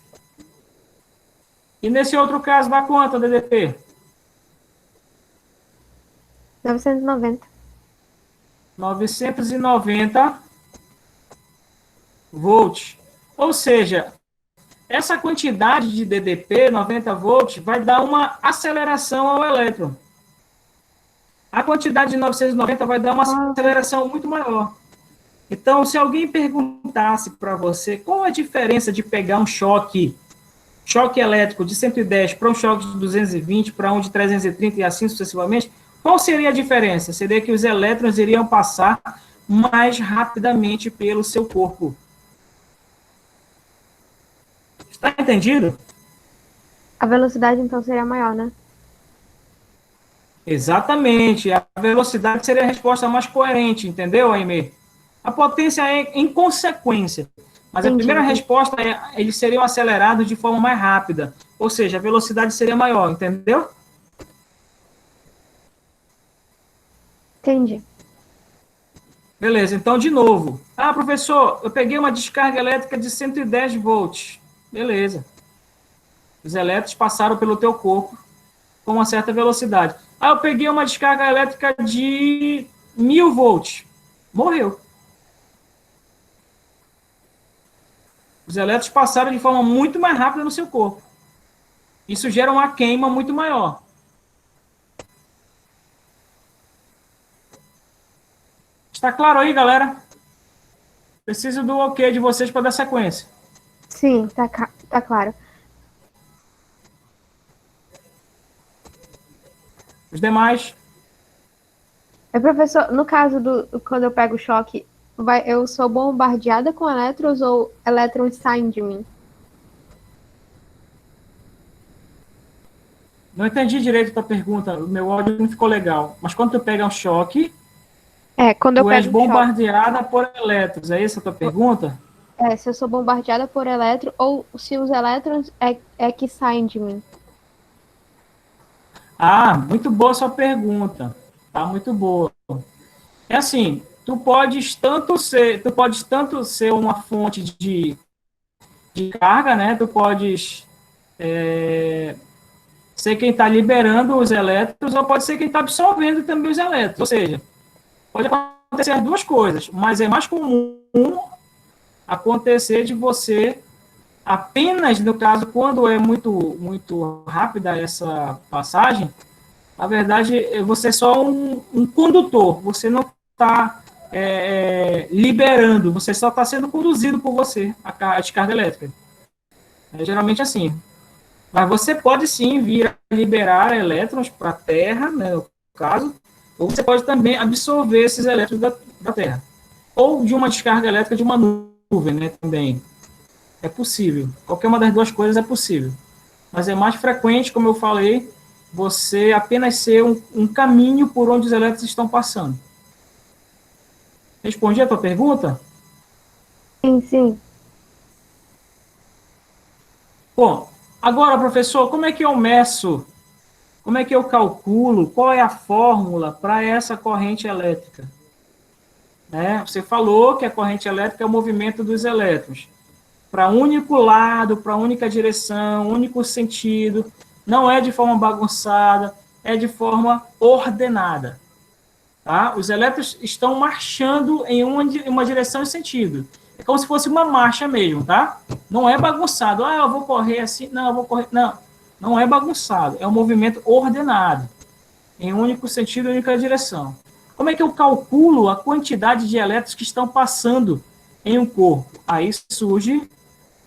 E nesse outro caso, dá quanto a DDP? 990. 990 volts. Ou seja, essa quantidade de DDP, 90 volts, vai dar uma aceleração ao elétron. A quantidade de 990 vai dar uma aceleração muito maior. Então, se alguém perguntasse para você qual a diferença de pegar um choque elétrico de 110 para um choque de 220, para um de 330 e assim sucessivamente, qual seria a diferença? Seria que os elétrons iriam passar mais rapidamente pelo seu corpo. Está entendido? A velocidade, então, seria maior, né? Exatamente. A velocidade seria a resposta mais coerente, entendeu, Aimee? A potência é em consequência. Mas a primeira resposta é eles seriam acelerados de forma mais rápida. Ou seja, a velocidade seria maior, entendeu? Entendi. Beleza, então de novo. Ah, professor, eu peguei uma descarga elétrica de 110 volts. Beleza. Os elétrons passaram pelo teu corpo com uma certa velocidade. Ah, eu peguei uma descarga elétrica de 1000 volts. Morreu. Os elétrons passaram de forma muito mais rápida no seu corpo. Isso gera uma queima muito maior. Está claro aí, galera? Preciso do ok de vocês para dar sequência. Sim, tá claro. Os demais... Professor, no caso quando eu pego o choque, eu sou bombardeada com elétrons ou elétrons saem de mim? Não entendi direito a tua pergunta, o meu áudio não ficou legal. Mas quando tu pega um choque, Quando eu tu pego és bombardeada por elétrons, é essa a tua pergunta? se eu sou bombardeada por elétron ou se os elétrons é que saem de mim. Ah, muito boa sua pergunta. Tá muito boa. É assim, tu podes tanto ser uma fonte de carga, né? Tu podes ser quem está liberando os elétrons, ou pode ser quem está absorvendo também os elétrons. Ou seja, pode acontecer as duas coisas, mas é mais comum acontecer de você apenas, no caso, quando é muito rápida essa passagem, na verdade, você é só um condutor, você não está liberando, você só está sendo conduzido por você, a descarga elétrica. É geralmente assim. Mas você pode sim vir a liberar elétrons para a Terra, né, no caso, ou você pode também absorver esses elétrons da Terra. Ou de uma descarga elétrica de uma nuvem, né, também. É possível. Qualquer uma das duas coisas é possível. Mas é mais frequente, como eu falei, você apenas ser um caminho por onde os elétrons estão passando. Respondi a tua pergunta? Sim. Bom, agora, professor, como é que eu meço, como é que eu calculo, qual é a fórmula para essa corrente elétrica? Você falou que a corrente elétrica é o movimento dos elétrons para único lado, para única direção, único sentido, não é de forma bagunçada, é de forma ordenada. Tá? Os elétrons estão marchando em uma direção e sentido. É como se fosse uma marcha mesmo, tá? Não é bagunçado. Ah, eu vou correr assim. Não, eu vou correr. Não, não é bagunçado. É um movimento ordenado, em único sentido e única direção. Como é que eu calculo a quantidade de elétrons que estão passando em um corpo? Aí surge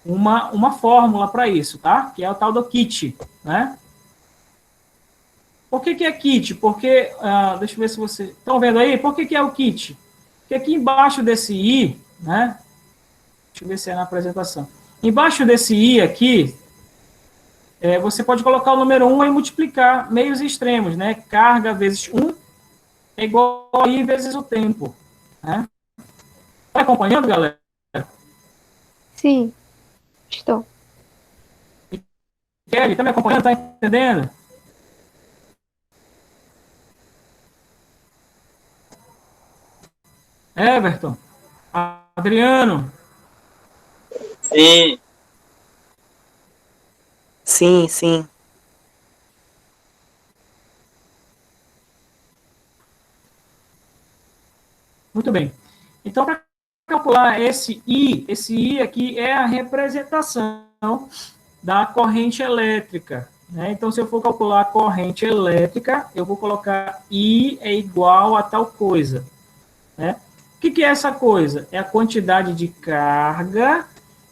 uma fórmula para isso, tá? Que é o tal do kit, né? Por que é kit? Porque, deixa eu ver se vocês estão vendo aí, por que é o kit? Porque aqui embaixo desse I, né? Deixa eu ver se é na apresentação. Embaixo desse I aqui, você pode colocar o número 1 e multiplicar meios extremos, né? Carga vezes 1 é igual a I vezes o tempo, né? Tá acompanhando, galera? Sim, estou. Kelly, tá me acompanhando? Tá entendendo? Everton, Adriano, Sim. Sim. Muito bem. Então, para calcular esse I aqui é a representação da corrente elétrica, né? Então, se eu for calcular a corrente elétrica, eu vou colocar I é igual a tal coisa, né? O que é essa coisa? É a quantidade de carga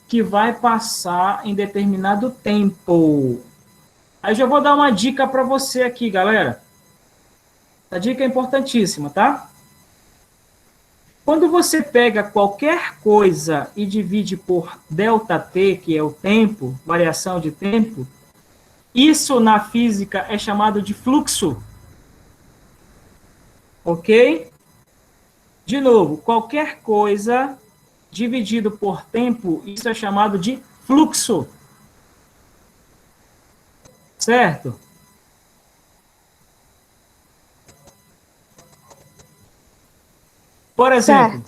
que vai passar em determinado tempo. Aí já vou dar uma dica para você aqui, galera. A dica é importantíssima, tá? Quando você pega qualquer coisa e divide por ΔT, que é o tempo, variação de tempo, isso na física é chamado de fluxo. Ok? De novo, qualquer coisa dividido por tempo, isso é chamado de fluxo. Certo? Por exemplo,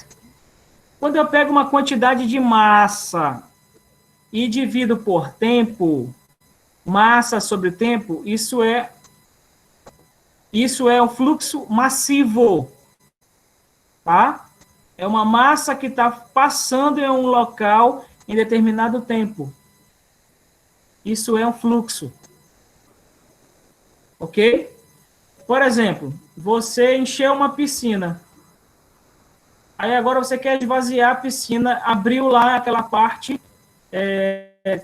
quando eu pego uma quantidade de massa e divido por tempo, massa sobre tempo, isso é um fluxo massivo, tá? É uma massa que está passando em um local em determinado tempo. Isso é um fluxo. Ok? Por exemplo, você encheu uma piscina. Aí agora você quer esvaziar a piscina, abriu lá aquela parte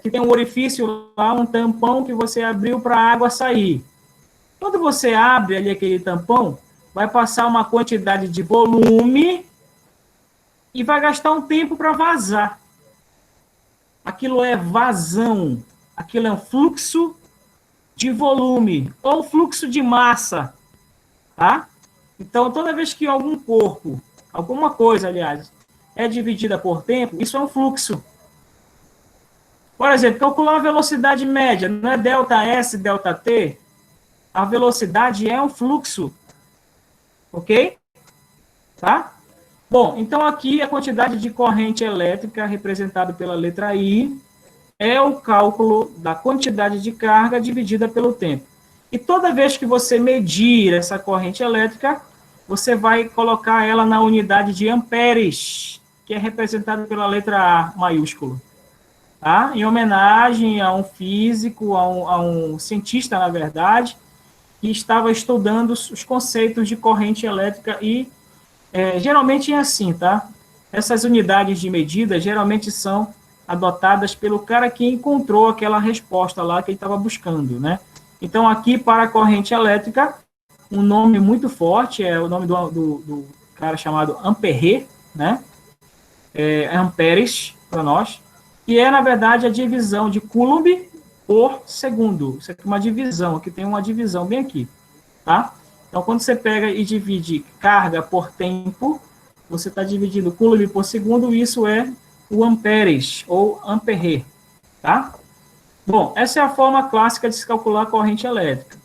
que tem um orifício lá, um tampão que você abriu para a água sair. Quando você abre ali aquele tampão, vai passar uma quantidade de volume e vai gastar um tempo para vazar. Aquilo é vazão, aquilo é um fluxo de volume ou fluxo de massa, tá? Então, toda vez que algum corpo, alguma coisa, aliás, é dividida por tempo, isso é um fluxo. Por exemplo, calcular a velocidade média, não é ΔS, ΔT? A velocidade é um fluxo. Ok? Tá? Bom, então aqui a quantidade de corrente elétrica representada pela letra I é o cálculo da quantidade de carga dividida pelo tempo. E toda vez que você medir essa corrente elétrica, você vai colocar ela na unidade de amperes, que é representada pela letra A maiúsculo. Tá? Em homenagem a um físico, a um cientista, na verdade, que estava estudando os conceitos de corrente elétrica e geralmente é assim, tá? Essas unidades de medida geralmente são adotadas pelo cara que encontrou aquela resposta lá que ele estava buscando, né? Então, aqui, para a corrente elétrica, um nome muito forte é o nome do cara chamado Ampère, né? Amperes, para nós, que é, na verdade, a divisão de Coulomb por segundo. Isso aqui é uma divisão, aqui tem uma divisão bem aqui, tá? Então, quando você pega e divide carga por tempo, você está dividindo Coulomb por segundo, isso é o amperes, ou ampere, tá? Bom, essa é a forma clássica de se calcular a corrente elétrica.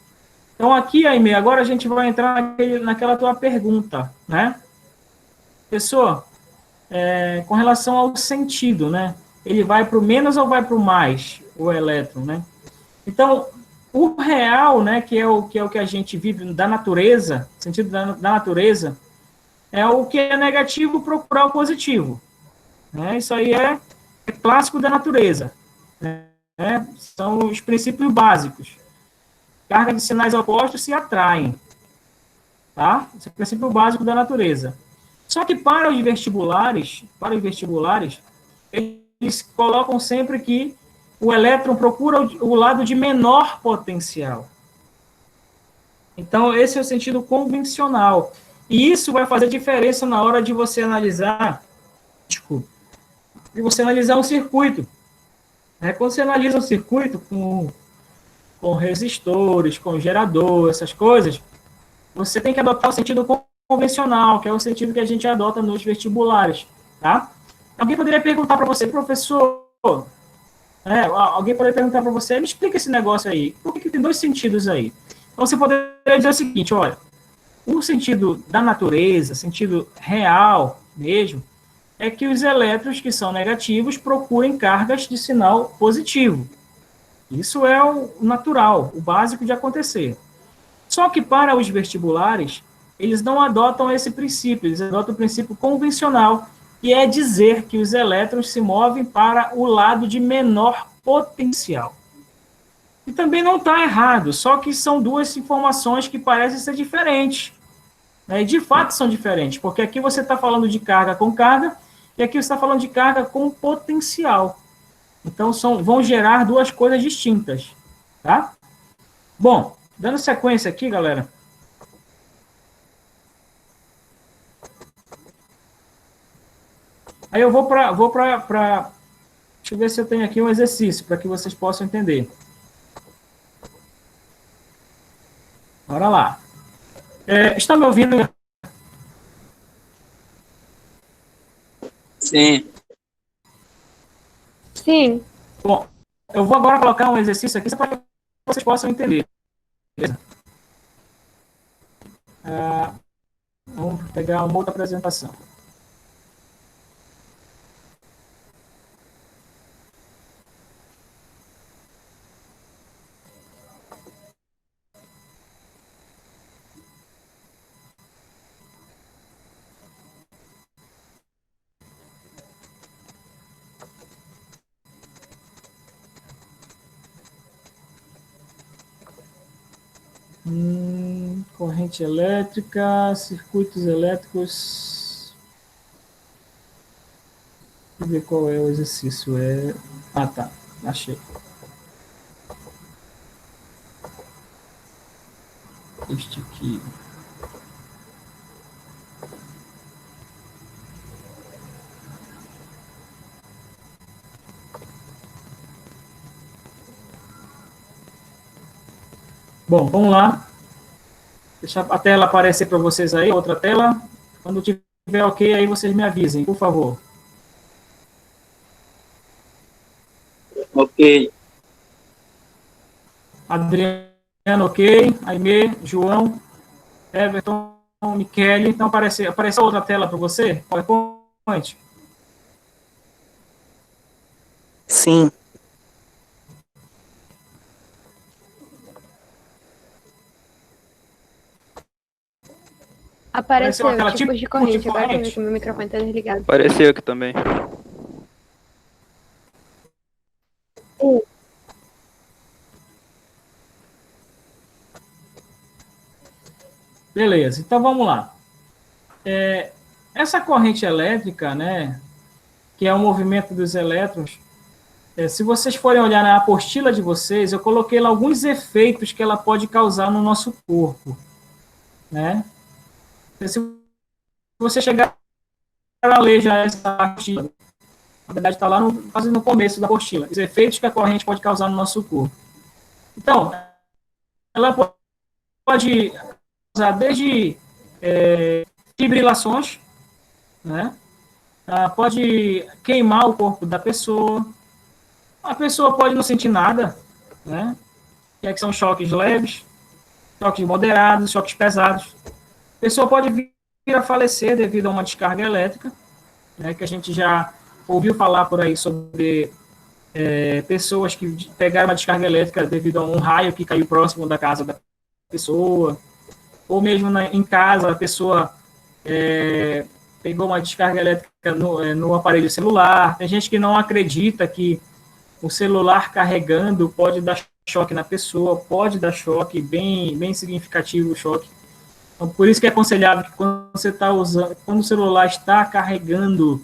Então, aqui, Aimee, agora a gente vai entrar naquela tua pergunta, né? Pessoa, com relação ao sentido, né? Ele vai para o menos ou vai para o mais, o elétron, né? Então, o real, né, que é o que a gente vive da natureza, sentido da natureza, é o que é negativo procurar o positivo. Né? Isso aí é clássico da natureza. Né? São os princípios básicos. Carga de sinais opostos se atraem. Tá? Esse é o princípio básico da natureza. Só que para os vestibulares, eles colocam sempre que o elétron procura o lado de menor potencial. Então, esse é o sentido convencional. E isso vai fazer diferença na hora de você analisar, um circuito. Quando você analisa um circuito com resistores, com gerador, essas coisas, você tem que adotar o sentido convencional, que é o sentido que a gente adota nos vestibulares. Tá? Alguém poderia perguntar para você, professor, alguém poderia perguntar para você, me explica esse negócio aí, por que tem dois sentidos aí? Então, você poderia dizer o seguinte, olha, o sentido da natureza, sentido real mesmo, é que os elétrons que são negativos procurem cargas de sinal positivo. Isso é o natural, o básico de acontecer. Só que para os vestibulares, eles não adotam esse princípio, eles adotam o princípio convencional, que é dizer que os elétrons se movem para o lado de menor potencial. E também não está errado, só que são duas informações que parecem ser diferentes. Né? E de fato são diferentes, porque aqui você está falando de carga com carga, e aqui você está falando de carga com potencial. Então, vão gerar duas coisas distintas. Tá? Bom, dando sequência aqui, galera. Aí eu vou para... Deixa eu ver se eu tenho aqui um exercício para que vocês possam entender. Bora lá. Está me ouvindo? Sim. Sim. Bom, eu vou agora colocar um exercício aqui para que vocês possam entender. Beleza? Vamos pegar uma outra apresentação. Corrente elétrica, circuitos elétricos. Deixa eu ver qual é o exercício. Ah, tá. Achei. Este aqui. Bom, vamos lá. Deixa a tela aparecer para vocês aí, outra tela. Quando tiver ok, aí vocês me avisem, por favor. Ok. Adriano, ok. Aimee, João, Everton, Michele. Então, apareceu outra tela para você? PowerPoint? Sim. Apareceu aquela tipos de tipo corrente. de Agora que eu vi corrente? que o meu microfone está desligado. Apareceu aqui também. Beleza, então vamos lá. Essa corrente elétrica, né, que é o movimento dos elétrons, se vocês forem olhar na apostila de vocês, eu coloquei lá alguns efeitos que ela pode causar no nosso corpo. Né? Se você chegar a ler já essa apostila, na verdade está lá quase no começo da apostila, os efeitos que a corrente pode causar no nosso corpo. Então, ela pode causar desde fibrilações, né? Pode queimar o corpo da pessoa, a pessoa pode não sentir nada, né? Que são choques leves, choques moderados, choques pesados. A pessoa pode vir a falecer devido a uma descarga elétrica, né? Que a gente já ouviu falar por aí sobre pessoas que pegaram uma descarga elétrica devido a um raio que caiu próximo da casa da pessoa, ou mesmo em casa a pessoa pegou uma descarga elétrica no aparelho celular. Tem gente que não acredita que o celular carregando pode dar choque na pessoa, pode dar choque, bem significativo o choque. Então, por isso que é aconselhável que quando o celular está carregando,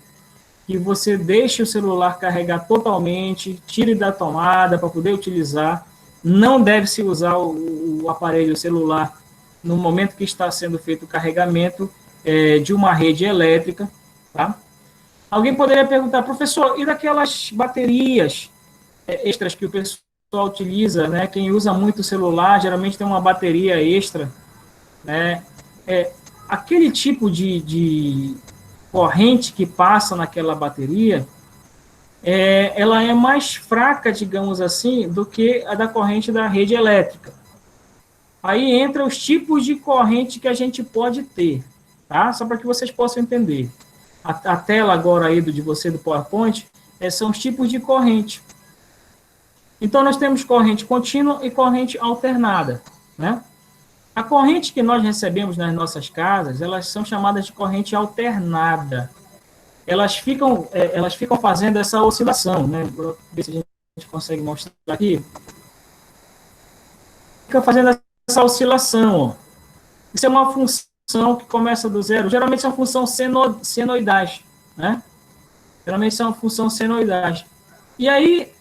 que você deixe o celular carregar totalmente, tire da tomada para poder utilizar. Não deve-se usar o aparelho celular no momento que está sendo feito o carregamento de uma rede elétrica. Tá? Alguém poderia perguntar, professor, e daquelas baterias extras que o pessoal utiliza, né? Quem usa muito o celular geralmente tem uma bateria extra, né? Aquele tipo de corrente que passa naquela bateria, ela é mais fraca, digamos assim, do que a da corrente da rede elétrica. Aí entra os tipos de corrente que a gente pode ter, tá? Só para que vocês possam entender. A tela agora aí de você do PowerPoint são os tipos de corrente. Então, nós temos corrente contínua e corrente alternada, né? A corrente que nós recebemos nas nossas casas, elas são chamadas de corrente alternada. Elas ficam fazendo essa oscilação, né? Vou ver se a gente consegue mostrar aqui. Fica fazendo essa oscilação, ó. Isso é uma função que começa do zero. Geralmente são funções senoidais, né? Geralmente são funções senoidais. E aí,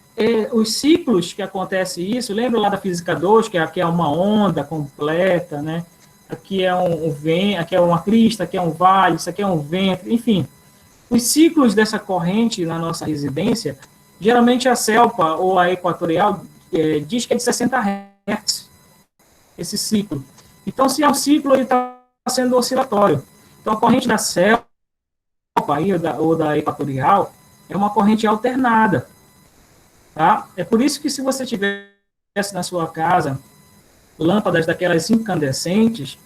os ciclos que acontece isso, lembra lá da física 2, que aqui é uma onda completa, né? Aqui é um vento, aqui é uma crista, aqui é um vale, isso aqui é um vento, enfim. Os ciclos dessa corrente na nossa residência, geralmente a CELPA ou a equatorial diz que é de 60 Hz, esse ciclo. Então, se é um ciclo, ele está sendo oscilatório. Então, a corrente da CELPA ou da equatorial é uma corrente alternada. Tá? É por isso que se você tivesse na sua casa lâmpadas daquelas incandescentes,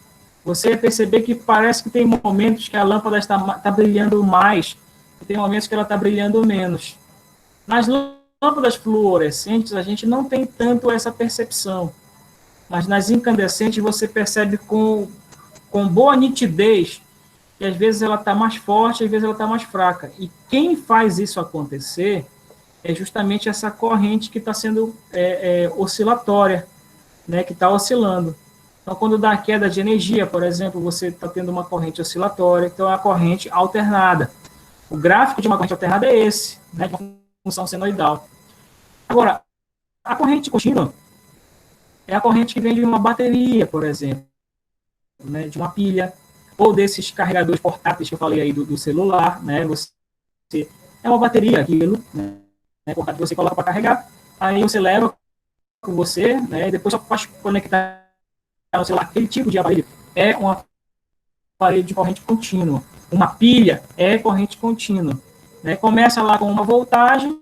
você ia perceber que parece que tem momentos que a lâmpada está brilhando mais, e tem momentos que ela está brilhando menos. Nas lâmpadas fluorescentes, a gente não tem tanto essa percepção, mas nas incandescentes você percebe com boa nitidez que às vezes ela está mais forte, às vezes ela está mais fraca. E quem faz isso acontecer é justamente essa corrente que está sendo oscilatória, né, que está oscilando. Então, quando dá queda de energia, por exemplo, você está tendo uma corrente oscilatória, então é a corrente alternada. O gráfico de uma corrente alternada é esse, né, de uma função senoidal. Agora, a corrente contínua é a corrente que vem de uma bateria, por exemplo, né, de uma pilha, ou desses carregadores portáteis que eu falei aí do celular, né, é uma bateria, aquilo, né, portátil, você coloca para carregar, aí você leva com você, né, e depois só pode conectar no celular. Aquele tipo de aparelho é um aparelho de corrente contínua. Uma pilha é corrente contínua, né, começa lá com uma voltagem,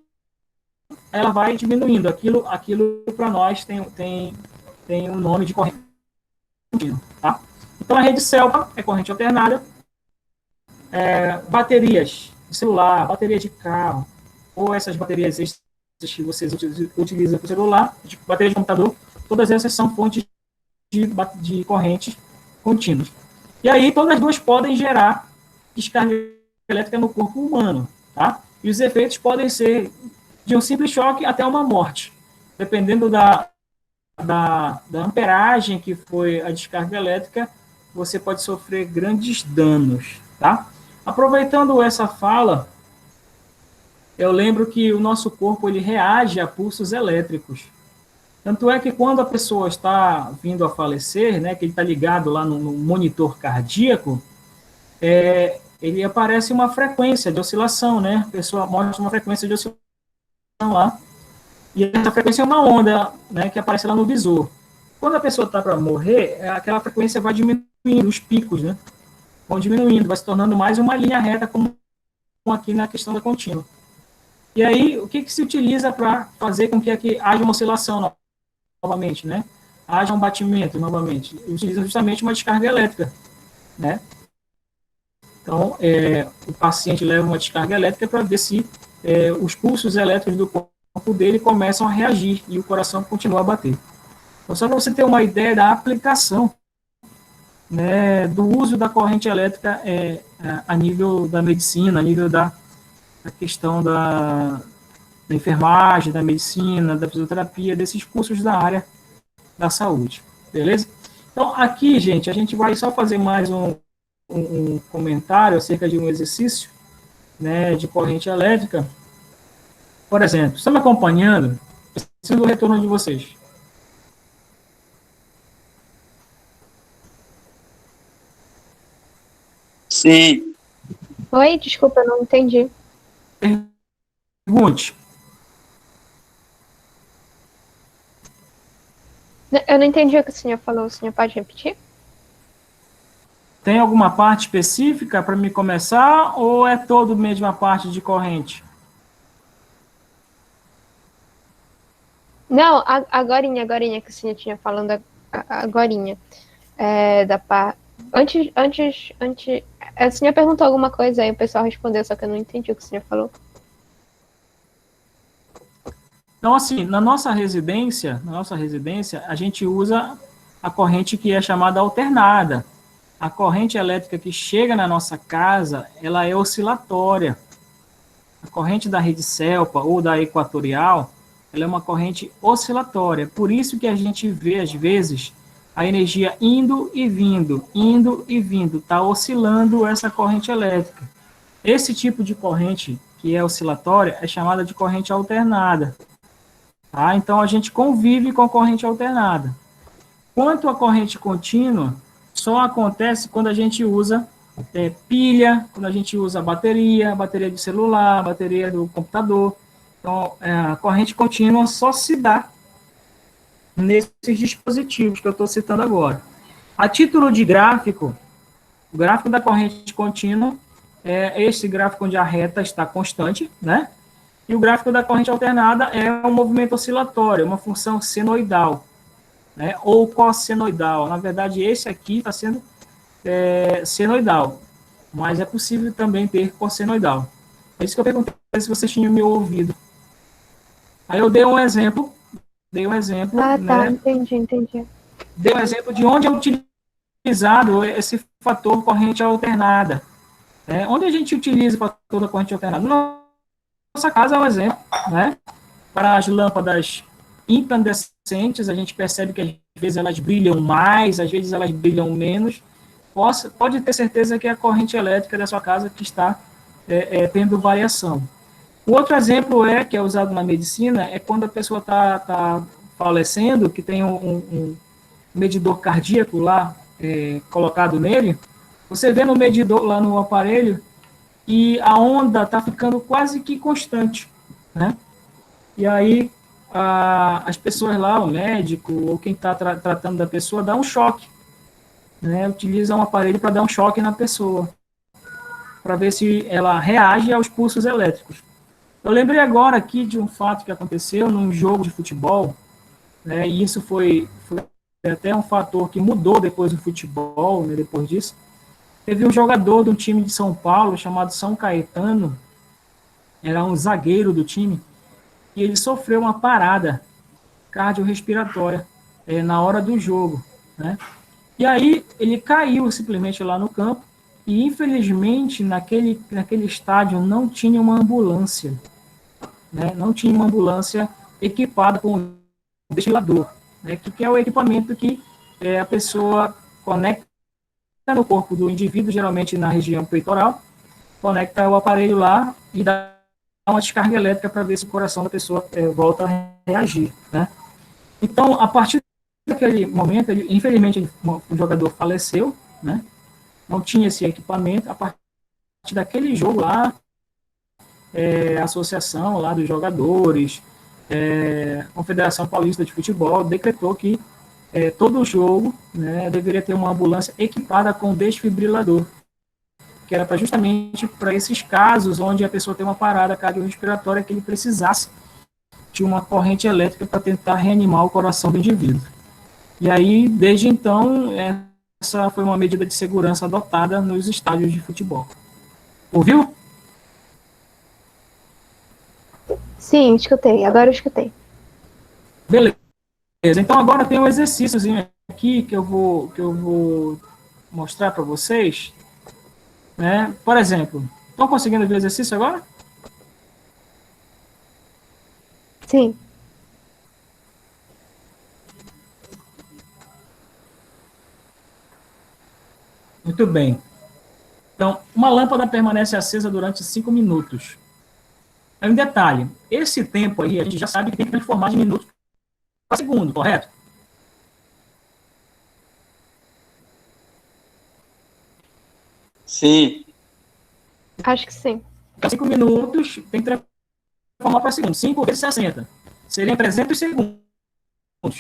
ela vai diminuindo, aquilo para nós tem um nome de corrente contínua, tá? Então, a rede CELPA é corrente alternada, baterias de celular, bateria de carro, ou essas baterias extras que vocês utilizam para o celular, bateria de computador, todas essas são fontes de correntes contínuas. E aí, todas as duas podem gerar descarga elétrica no corpo humano, tá? E os efeitos podem ser de um simples choque até uma morte, dependendo da amperagem que foi a descarga elétrica, você pode sofrer grandes danos, tá? Aproveitando essa fala, eu lembro que o nosso corpo ele reage a pulsos elétricos. Tanto é que quando a pessoa está vindo a falecer, né, que ele está ligado lá no monitor cardíaco, ele aparece uma frequência de oscilação, né? A pessoa mostra uma frequência de oscilação lá, e essa frequência é uma onda, né, que aparece lá no visor. Quando a pessoa está para morrer, aquela frequência vai diminuindo, os picos, né? Vão diminuindo, vai se tornando mais uma linha reta, como aqui na questão da contínua. E aí, o que se utiliza para fazer com que aqui haja uma oscilação novamente, né? Haja um batimento novamente? Utiliza justamente uma descarga elétrica, né? Então, o paciente leva uma descarga elétrica para ver se os pulsos elétricos do corpo dele começam a reagir e o coração continua a bater. Então, só para você ter uma ideia da aplicação, né, do uso da corrente elétrica a nível da medicina, a nível da questão da enfermagem, da medicina, da fisioterapia, desses cursos da área da saúde, beleza? Então, aqui, gente, a gente vai só fazer mais um comentário acerca de um exercício, né, de corrente elétrica. Por exemplo, estão me acompanhando? Preciso do retorno de vocês. Sim. Oi, desculpa, eu não entendi. Pergunte. Eu não entendi o que o senhor falou. O senhor pode repetir? Tem alguma parte específica para me começar ou é todo mesmo a parte de corrente? Não, agorinha que o senhor tinha falando agorinha. Da parte. Antes. O senhor perguntou alguma coisa aí, o pessoal respondeu, só que eu não entendi o que o senhor falou. Então, assim, na nossa residência, a gente usa a corrente que é chamada alternada. A corrente elétrica que chega na nossa casa, ela é oscilatória. A corrente da rede CELPA ou da equatorial, ela é uma corrente oscilatória. Por isso que a gente vê, às vezes, a energia indo e vindo, está oscilando essa corrente elétrica. Esse tipo de corrente que é oscilatória é chamada de corrente alternada. Tá? Então, a gente convive com a corrente alternada. Quanto à corrente contínua, só acontece quando a gente usa pilha, quando a gente usa bateria de celular, bateria do computador. Então, a corrente contínua só se dá nesses dispositivos que eu estou citando agora. A título de gráfico, o gráfico da corrente contínua é esse gráfico onde a reta está constante, né? E o gráfico da corrente alternada é um movimento oscilatório, uma função senoidal, né? Ou cossenoidal. Na verdade, esse aqui está sendo senoidal, mas é possível também ter cossenoidal. É isso que eu perguntei se vocês tinham me ouvido. Aí eu dei um exemplo. Ah, tá, né? entendi. Dei um exemplo de onde é utilizado esse fator corrente alternada. Onde a gente utiliza o fator da corrente alternada? Nossa casa é um exemplo, né? Para as lâmpadas incandescentes, a gente percebe que às vezes elas brilham mais, às vezes elas brilham menos. Pode ter certeza que é a corrente elétrica da sua casa que está tendo variação. O outro exemplo que é usado na medicina, é quando a pessoa está falecendo, que tem um medidor cardíaco lá colocado nele, você vê no medidor lá no aparelho e a onda está ficando quase que constante, né? E aí as pessoas lá, o médico ou quem está tratando da pessoa, dá um choque, né? Utiliza um aparelho para dar um choque na pessoa, para ver se ela reage aos pulsos elétricos. Eu lembrei agora aqui de um fato que aconteceu num jogo de futebol, né? E isso foi até um fator que mudou depois do futebol, né? Depois disso. Teve um jogador de um time de São Paulo, chamado São Caetano, era um zagueiro do time, e ele sofreu uma parada cardiorrespiratória na hora do jogo, né? E aí ele caiu simplesmente lá no campo, e infelizmente naquele estádio não tinha uma ambulância, né? Não tinha uma ambulância equipada com um ventilador, né? Que é o equipamento que a pessoa conecta no corpo do indivíduo, geralmente na região peitoral, conecta o aparelho lá e dá uma descarga elétrica para ver se o coração da pessoa volta a reagir, né? Então, a partir daquele momento, infelizmente, o jogador faleceu, né? Não tinha esse equipamento. A partir daquele jogo lá, a associação lá dos jogadores, a Confederação Paulista de Futebol decretou que todo jogo, né, deveria ter uma ambulância equipada com desfibrilador, que era justamente para esses casos onde a pessoa tem uma parada cardiorrespiratória que ele precisasse de uma corrente elétrica para tentar reanimar o coração do indivíduo. E aí, desde então, essa foi uma medida de segurança adotada nos estádios de futebol. Ouviu? Sim, escutei. Agora eu escutei. Beleza. Então, agora tem um exercíciozinho aqui que eu vou mostrar para vocês. Né? Por exemplo, estão conseguindo ver o exercício agora? Sim. Muito bem. Então, uma lâmpada permanece acesa durante 5 minutos. Aí um detalhe, esse tempo aí a gente já sabe que tem que transformar de minutos para segundo, correto? Sim. Acho que sim. 5 minutos tem que transformar para segundo. 5 vezes 60. Seriam 300 segundos,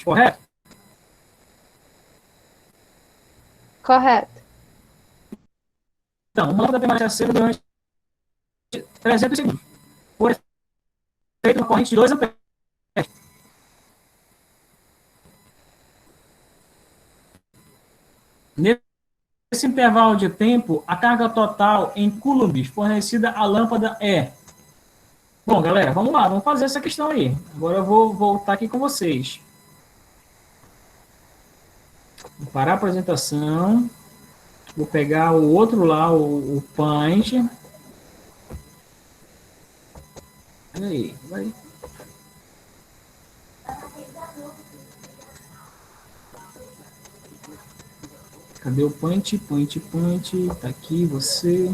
correto? Correto. Então, uma lâmpada permanece acesa durante 300 segundos. Por efeito, uma corrente de 2 amperes. Nesse intervalo de tempo, a carga total em coulombs fornecida à lâmpada é... Bom, galera, vamos lá, vamos fazer essa questão aí. Agora eu vou voltar aqui com vocês. Vou parar a apresentação. Vou pegar o outro lá, o Paint. Aí, vai. Cadê o Paint? Paint. Tá aqui você.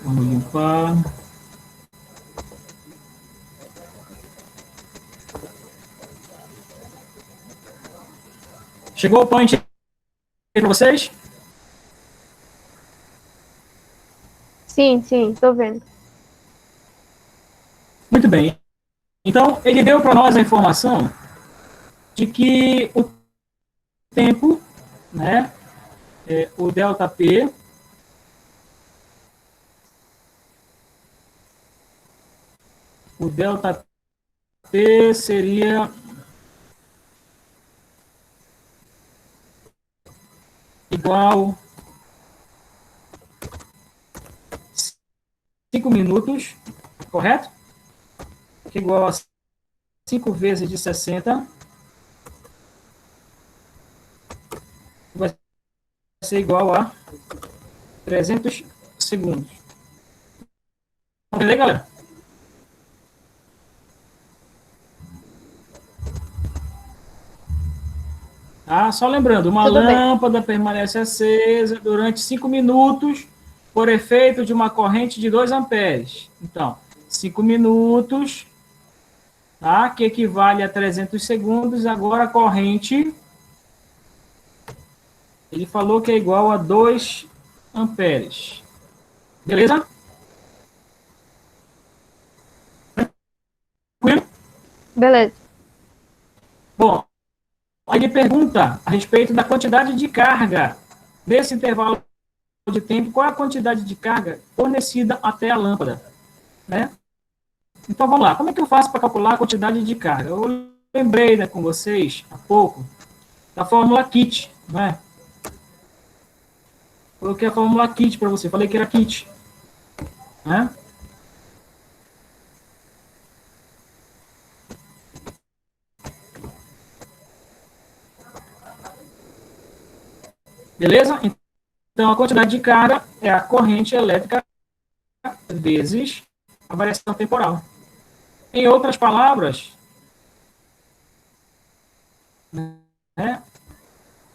Vamos limpar. Chegou o Paint aí para vocês? Sim, tô vendo. Muito bem. Então, ele deu para nós a informação de que o tempo, né, o ΔP, o ΔP seria igual 5 minutos, correto? Que é igual a 5 vezes de 60, vai ser igual a 300 segundos. Entendeu, galera? Ah, só lembrando, uma Tudo bem. lâmpada permanece acesa durante 5 minutos por efeito de uma corrente de 2 amperes. Então, 5 minutos, tá? Que equivale a 300 segundos. Agora a corrente, ele falou que é igual a 2 amperes. Beleza? Tranquilo? Beleza. Bom, aí ele pergunta a respeito da quantidade de carga desse intervalo de tempo, qual é a quantidade de carga fornecida até a lâmpada, né? Então vamos lá, como é que eu faço para calcular a quantidade de carga? Eu lembrei, né, com vocês há pouco da fórmula kit, né? Coloquei a fórmula kit para você, falei que era kit, né? Beleza? Então a quantidade de carga é a corrente elétrica vezes a variação temporal. Em outras palavras, né?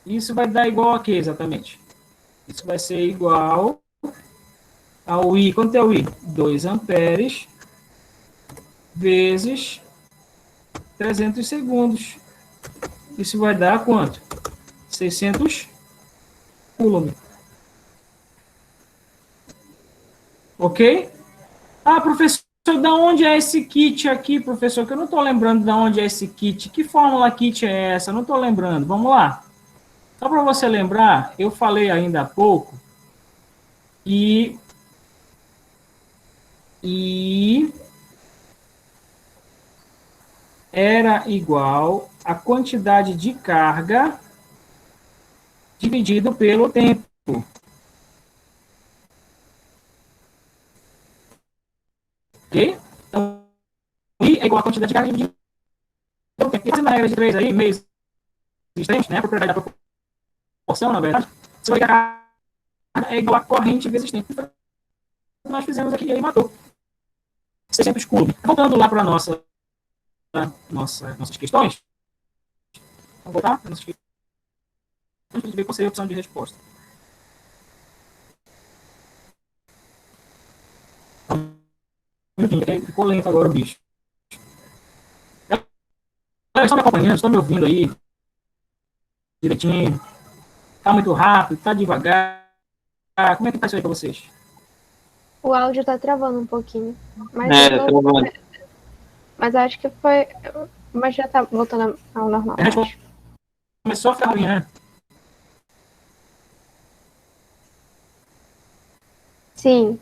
Isso vai dar igual a quê exatamente? Isso vai ser igual ao I. Quanto é o I? 2 amperes vezes 300 segundos. Isso vai dar quanto? 600 coulomb. Ok? Ah, professor, da onde é esse kit aqui, professor? Que eu não estou lembrando de onde é esse kit. Que fórmula kit é essa? Eu não estou lembrando. Vamos lá. Só para você lembrar, eu falei ainda há pouco e era igual a quantidade de carga dividido pelo tempo. Ok? Então, I é igual a quantidade de carga dividido pelo tempo. E fazendo a regra de 3 aí, meio existente, né? A propriedade da proporção, na verdade, você vai que a carga é igual a corrente vezes tempo. Nós fizemos aqui e aí matou. 600 coulomb. Voltando lá para nossas questões. Vamos voltar para nossas questões. A gente vê qual seria a opção de resposta. Enfim, ficou lento agora o bicho. Galera, estão me acompanhando? Estão me ouvindo aí? Direitinho? Tá muito rápido? Tá devagar? Como é que tá isso aí para vocês? O áudio tá travando um pouquinho. Mas É, eu tá tô... bom. Mas eu acho que foi. Mas já tá voltando ao normal. A gente Acho. começou a ficar ruim, né? Sim.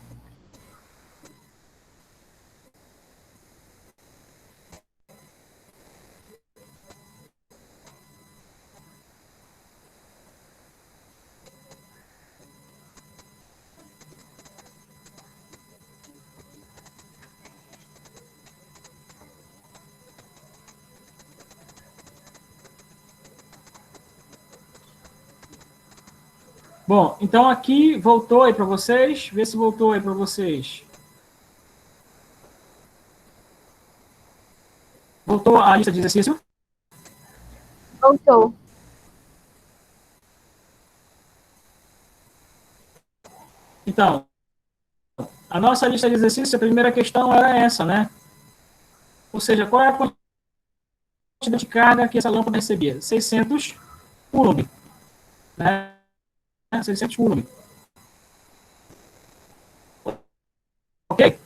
Bom, então aqui voltou aí para vocês. Vê se voltou aí para vocês. Voltou a lista de exercício? Voltou. Então, a nossa lista de exercícios, a primeira questão era essa, né? Ou seja, qual é a quantidade de carga que essa lâmpada recebia? 600 coulomb, né? 600 coulomb. Ok?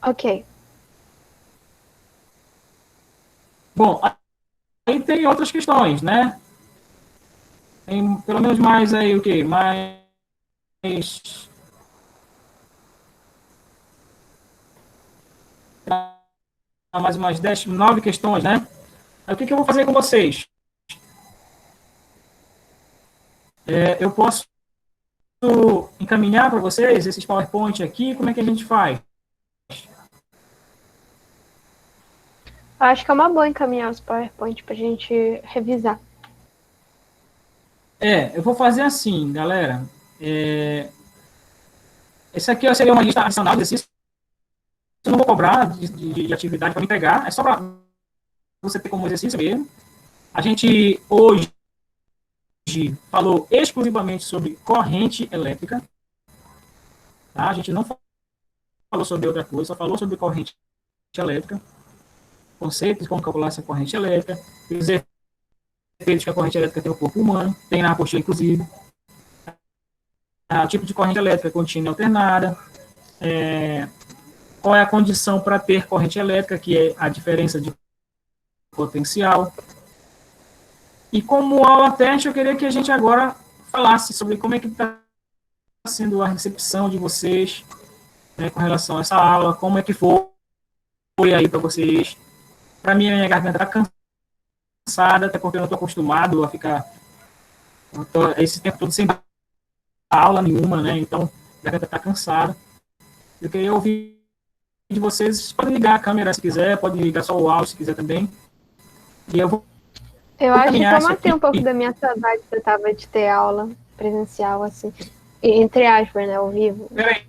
Ok. Bom, aí tem outras questões, né? Tem pelo menos mais aí o quê? Mais umas 10, 9 questões, né? Aí, o que eu vou fazer com vocês? Eu posso encaminhar para vocês esses PowerPoint aqui, como é que a gente faz? Eu acho que é uma boa encaminhar os PowerPoint pra gente revisar. Eu vou fazer assim, galera. Esse aqui seria uma lista adicional de exercícios. Eu não vou cobrar de atividade para me pegar, é só para você ter como exercício mesmo. A gente hoje falou exclusivamente sobre corrente elétrica. Tá? A gente não falou sobre outra coisa, só falou sobre corrente elétrica, conceitos de como calcular essa corrente elétrica, os efeitos que a corrente elétrica tem no corpo humano, tem na apostila, inclusive, o tipo de corrente elétrica contínua e alternada, qual é a condição para ter corrente elétrica, que é a diferença de potencial. E como aula teste, eu queria que a gente agora falasse sobre como é que está sendo a recepção de vocês, né, com relação a essa aula, como é que foi aí para vocês. Para mim, a minha garganta está cansada, até porque eu não estou acostumado a ficar esse tempo todo sem aula nenhuma, né? Então, a garganta está cansada. Eu queria ouvir de vocês. Pode ligar a câmera se quiser, pode ligar só o áudio se quiser também. E eu vou Eu acho que encaminhar eu isso matei aqui. um pouco da minha saudade que eu tava de ter aula presencial, assim. Entre aspas, né? Ao vivo. Peraí,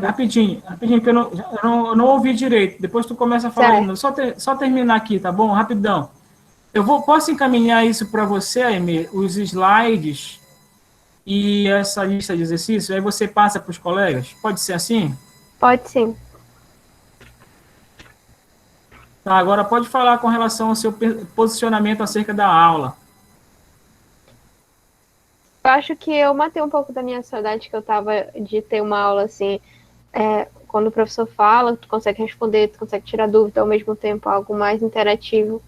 rapidinho, porque eu não ouvi direito. Depois tu começa a falar de novo. Só terminar aqui, tá bom? Rapidão. Posso encaminhar isso para você, Aimee, os slides e essa lista de exercícios, aí você passa para os colegas? Pode ser assim? Pode sim. Tá, agora pode falar com relação ao seu posicionamento acerca da aula. Eu acho que eu matei um pouco da minha saudade que eu tava de ter uma aula assim, quando o professor fala, tu consegue responder, tu consegue tirar dúvida ao mesmo tempo, algo mais interativo.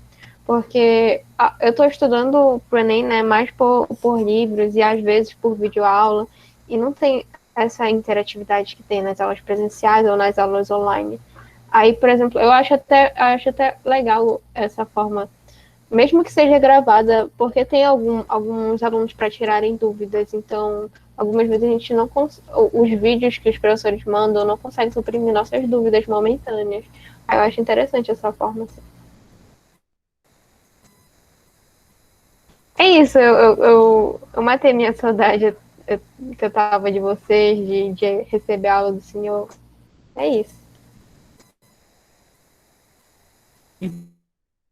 Porque eu estou estudando pro Enem, né, mais por livros e às vezes por videoaula, e não tem essa interatividade que tem nas aulas presenciais ou nas aulas online. Aí, por exemplo, eu acho até legal essa forma, mesmo que seja gravada, porque tem alguns alunos para tirarem dúvidas, então algumas vezes a gente não os vídeos que os professores mandam não conseguem suprimir nossas dúvidas momentâneas. Aí eu acho interessante essa forma. Assim. É isso, eu matei minha saudade que eu tava de vocês, de receber a aula do senhor. É isso.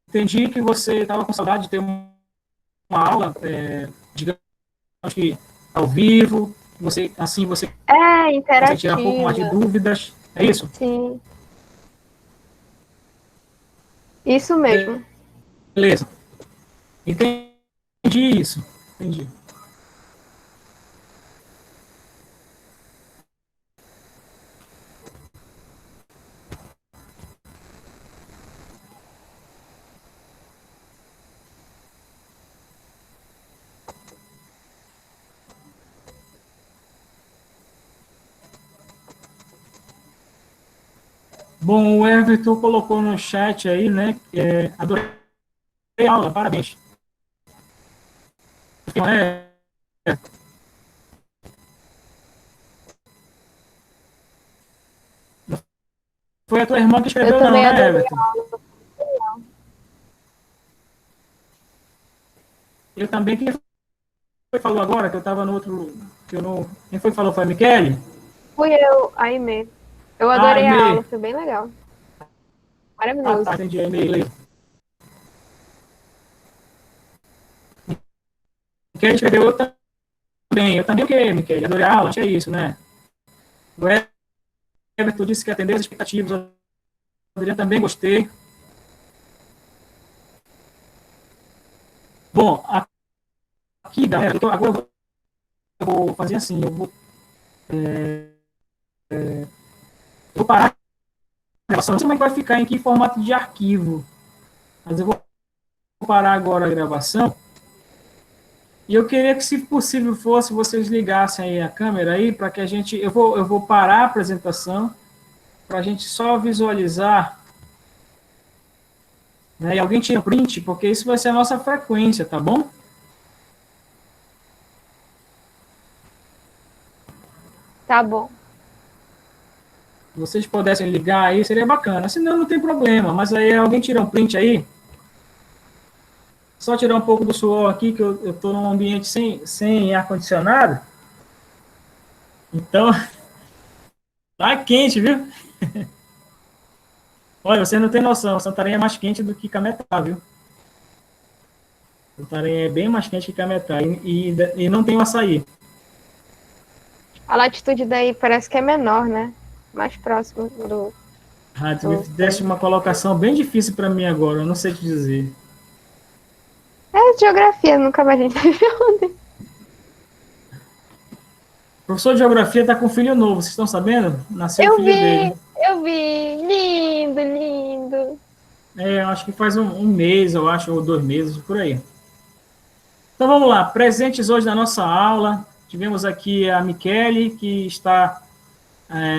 Entendi que você estava com saudade de ter uma aula, digamos que ao vivo, assim você consegue tirar um pouco mais de Interativa. dúvidas. É isso? Sim. Isso mesmo. Beleza. Entendi isso. Entendi. Bom, o Everton colocou no chat aí, né? Adorei a aula, parabéns. Foi a tua irmã que escreveu, não, né, Everton? Eu também, quem foi que falou agora, que eu estava no outro, que eu não, quem foi que falou? Foi a Michele? Fui eu, a Aimee. Eu Ah, adorei a aula, Aimee. foi bem legal. Ah, Maravilhoso. tá, entendi, a Aimee. Michele escreveu eu também o quê, Michele? Adorei a aula, acho que é isso, né? O Everton disse que atendeu as expectativas, o Adriano também gostei. Bom, aqui, galera, agora eu vou fazer assim, vou parar a gravação, não sei como é que vai ficar, em que formato de arquivo, mas eu vou parar agora a gravação, e eu queria que, se possível fosse, vocês ligassem aí a câmera aí, para que a gente, eu vou parar a apresentação, para a gente só visualizar, né, e alguém tira print, porque isso vai ser a nossa frequência, tá bom? Tá bom. Se vocês pudessem ligar aí, seria bacana, senão não tem problema, mas aí alguém tira um print aí, só tirar um pouco do suor aqui, que eu estou num ambiente sem ar-condicionado, então tá quente, viu? Olha, você não tem noção, Santarém é mais quente do que Cametá, viu? Santarém é bem mais quente que Cametá, e não tem o açaí. A latitude daí parece que é menor, né? Mais próximo do. Ah, tu me deste uma colocação bem difícil para mim agora, eu não sei te dizer. É geografia, nunca mais a gente viu. O professor de geografia está com um filho novo, vocês estão sabendo? Nasceu o Eu filho dele. vi, eu vi. Lindo, lindo. É, eu acho que faz um mês, eu acho, ou 2 meses, por aí. Então vamos lá, presentes hoje na nossa aula. Tivemos aqui a Michele, que está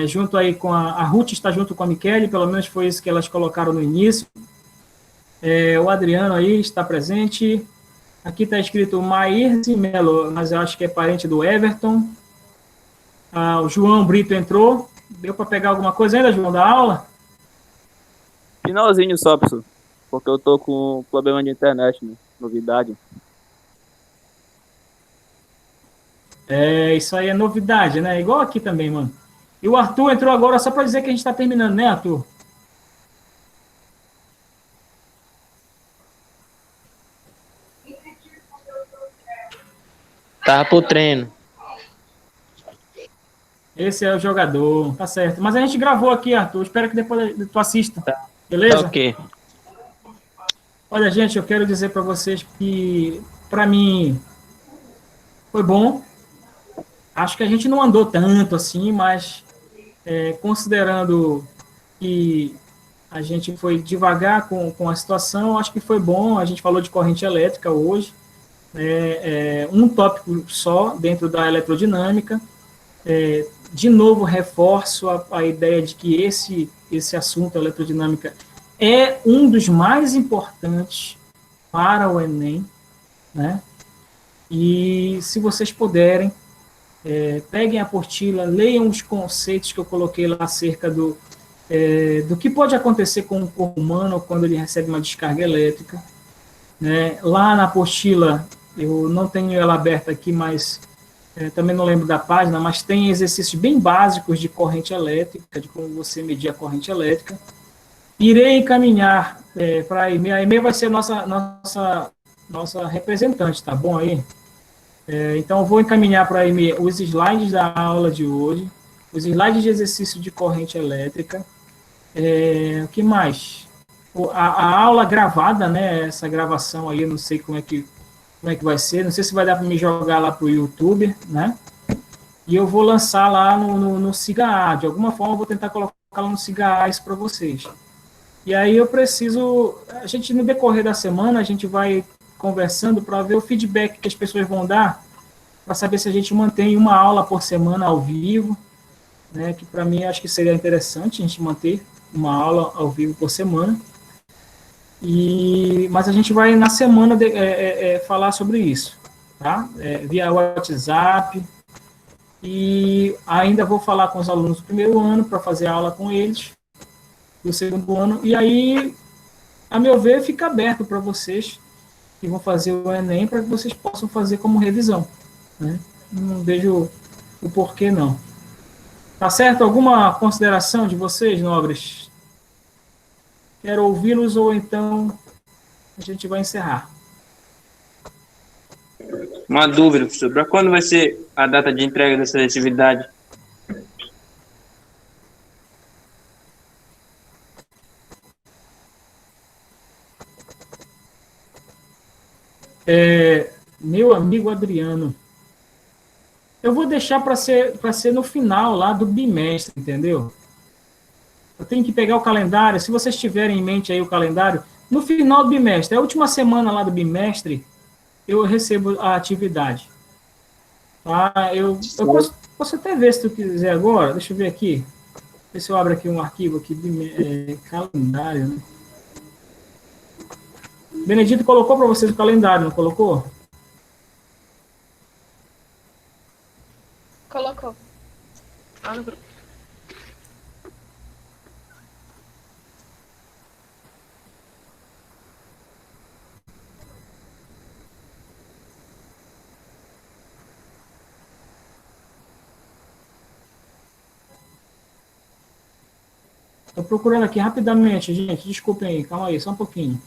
junto aí com a Ruth, está junto com a Michele, pelo menos foi isso que elas colocaram no início. O Adriano aí está presente. Aqui está escrito Maírce Melo, mas eu acho que é parente do Everton. O João Brito entrou. Deu para pegar alguma coisa ainda, João, da aula? Finalzinho só, professor. Porque eu tô com problema de internet, né? Novidade. Isso aí é novidade, né? Igual aqui também, mano. E o Arthur entrou agora só para dizer que a gente está terminando, né, Arthur? Tava pro treino. Esse é o jogador, tá certo. Mas a gente gravou aqui, Arthur. Espero que depois tu assista. Tá. Beleza? Tá ok. Olha, gente, eu quero dizer para vocês que, para mim, foi bom. Acho que a gente não andou tanto assim, mas considerando que a gente foi devagar com a situação, acho que foi bom. A gente falou de corrente elétrica hoje, um tópico só dentro da eletroddinâmica. De novo, reforço a ideia de que esse assunto, a eletroddinâmica, é um dos mais importantes para o Enem, né? E se vocês puderem, peguem a apostila, leiam os conceitos que eu coloquei lá acerca do que pode acontecer com o corpo humano quando ele recebe uma descarga elétrica, né? Lá na apostila, eu não tenho ela aberta aqui, mas também não lembro da página, mas tem exercícios bem básicos de corrente elétrica, de como você medir a corrente elétrica. Irei encaminhar para a Aimee. A Aimee vai ser nossa representante, tá bom aí? Então, eu vou encaminhar para a Aimee os slides da aula de hoje, os slides de exercício de corrente elétrica. O que mais? A aula gravada, né? Essa gravação aí, eu não sei como é que vai ser, não sei se vai dar para me jogar lá para o YouTube, né? E eu vou lançar lá no SIGA-A, de alguma forma eu vou tentar colocar lá no SIGA-A isso para vocês. E aí a gente no decorrer da semana, a gente vai conversando para ver o feedback que as pessoas vão dar, para saber se a gente mantém uma aula por semana ao vivo, né? Que para mim acho que seria interessante a gente manter uma aula ao vivo por semana. Mas a gente vai na semana falar sobre isso, tá? Via WhatsApp, e ainda vou falar com os alunos do primeiro ano para fazer aula com eles do segundo ano, e aí, a meu ver, fica aberto para vocês e vão fazer o Enem para que vocês possam fazer como revisão, né? Não vejo o porquê, não. Tá certo? Alguma consideração de vocês, nobres? Quero ouvi-los ou então a gente vai encerrar. Uma dúvida, professor. Para quando vai ser a data de entrega dessa atividade? Meu amigo Adriano, eu vou deixar para ser no final lá do bimestre, entendeu? Eu tenho que pegar o calendário, se vocês tiverem em mente aí o calendário, no final do bimestre, a última semana lá do bimestre, eu recebo a atividade. Tá? Eu posso até ver se tu quiser agora, deixa eu ver aqui, ver se eu abro aqui um arquivo aqui, calendário, né? Benedito colocou para vocês o calendário, não colocou? Colocou. Lá no grupo. Estou procurando aqui rapidamente, gente. Desculpem aí, calma aí, só um pouquinho.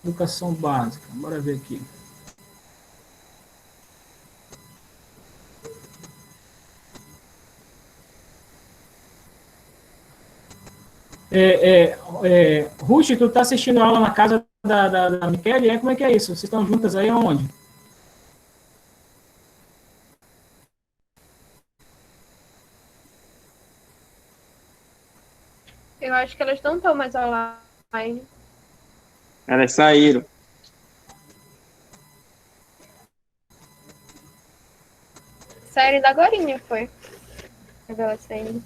Educação básica, bora ver aqui. Ruth, tu tá assistindo aula na casa da Michele? Como é que é isso? Vocês estão juntas aí aonde? Eu acho que elas não estão mais online. Elas saíram. Saíram da agorinha, foi. Eu vi elas saindo.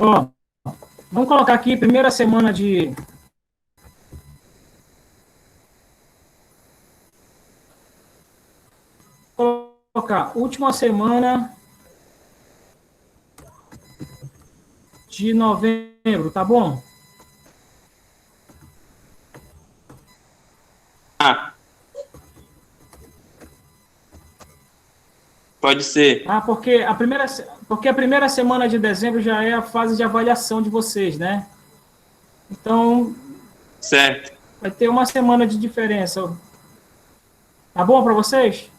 Ó, vamos colocar aqui primeira semana de... Colocar última semana de novembro, tá bom? Ah, pode ser. Ah, porque a primeira semana de dezembro já é a fase de avaliação de vocês, né? Então, Certo. vai ter uma semana de diferença. Tá bom para vocês?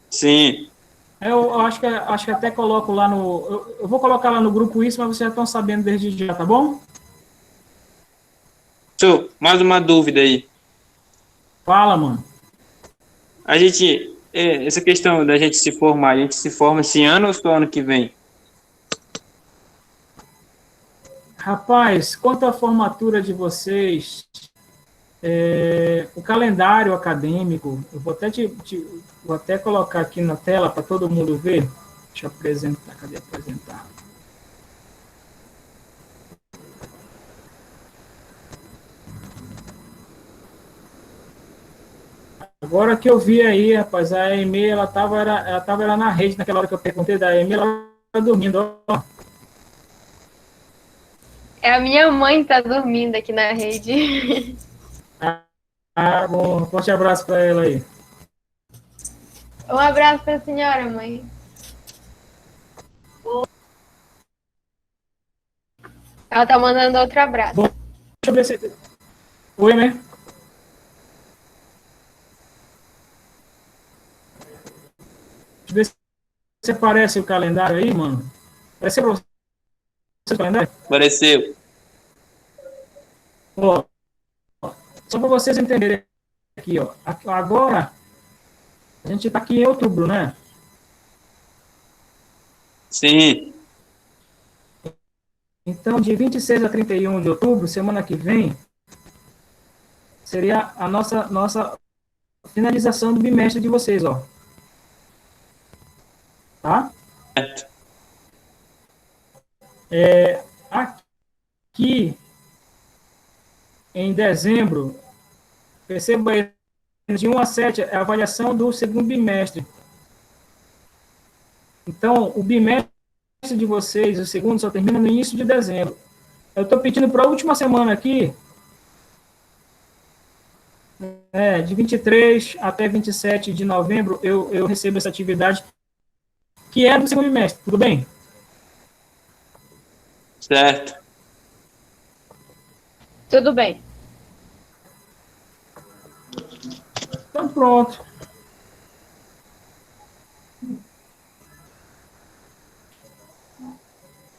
Sim. Eu acho que até coloco lá no... Eu vou colocar lá no grupo isso, mas vocês já estão sabendo desde já, tá bom? Professor, mais uma dúvida aí. Fala, mano. A gente, essa questão da gente se formar, a gente se forma esse ano ou só ano que vem? Rapaz, quanto à formatura de vocês, o calendário acadêmico, eu vou até colocar aqui na tela para todo mundo ver. Deixa eu apresentar. Cadê apresentar? Agora que eu vi aí, rapaz, a Amy, ela tava na rede naquela hora que eu perguntei da Amy, ela estava dormindo, ó. É a minha mãe que tá dormindo aqui na rede. Ah, bom, um forte abraço para ela aí. Um abraço pra senhora, mãe. Ela tá mandando outro abraço. Bom, deixa eu ver se... Oi, né? Deixa eu ver se aparece o calendário aí, mano. Apareceu para você o calendário? Apareceu. Ó, só para vocês entenderem aqui, ó. Agora, a gente está aqui em outubro, né? Sim. Então, de 26 a 31 de outubro, semana que vem, seria a nossa finalização do bimestre de vocês, ó. Tá? Certo. Aqui, em dezembro, perceba aí, de 1 a 7, é a avaliação do segundo bimestre. Então, o bimestre de vocês, o segundo, só termina no início de dezembro. Eu estou pedindo para a última semana aqui, de 23 até 27 de novembro, eu recebo essa atividade, que é do segundo bimestre, tudo bem? Certo. Tudo bem. Então, pronto.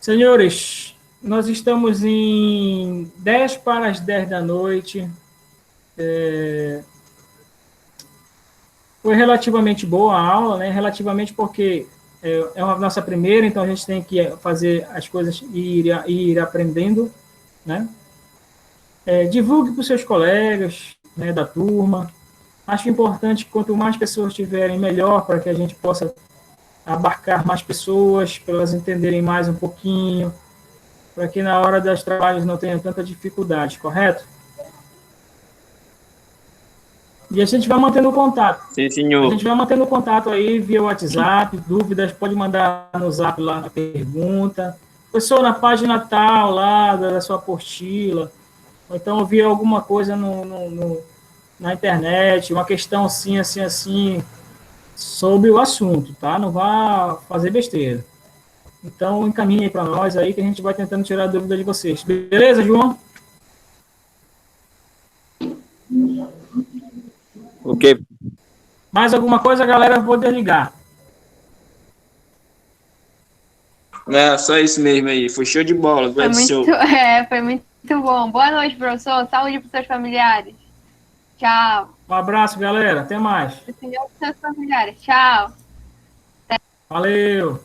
Senhores, nós estamos em 10 para as 10 da noite. Foi relativamente boa a aula, né? Relativamente porque é a nossa primeira, então a gente tem que fazer as coisas e ir aprendendo, né? Divulgue para os seus colegas, né, da turma. Acho importante que quanto mais pessoas tiverem, melhor, para que a gente possa abarcar mais pessoas, para elas entenderem mais um pouquinho, para que na hora dos trabalhos não tenham tanta dificuldade, correto? E a gente vai mantendo contato. Sim, A senhor. gente vai mantendo contato aí via WhatsApp, dúvidas, pode mandar no Zap lá a pergunta. Pessoal, na página tal lá da sua apostila, ou então ouvir alguma coisa na internet, uma questão assim, assim, assim, sobre o assunto, tá? Não vá fazer besteira. Então, encaminhe para nós aí que a gente vai tentando tirar a dúvida de vocês. Beleza, João? Ok. Mais alguma coisa, galera? Eu vou desligar. Só isso mesmo aí. Foi show de bola. Foi Grande show. foi muito bom. Boa noite, professor. Saúde para os seus familiares. Tchau. Um abraço, galera. Até mais. Senhor para os seus familiares. Tchau. Valeu.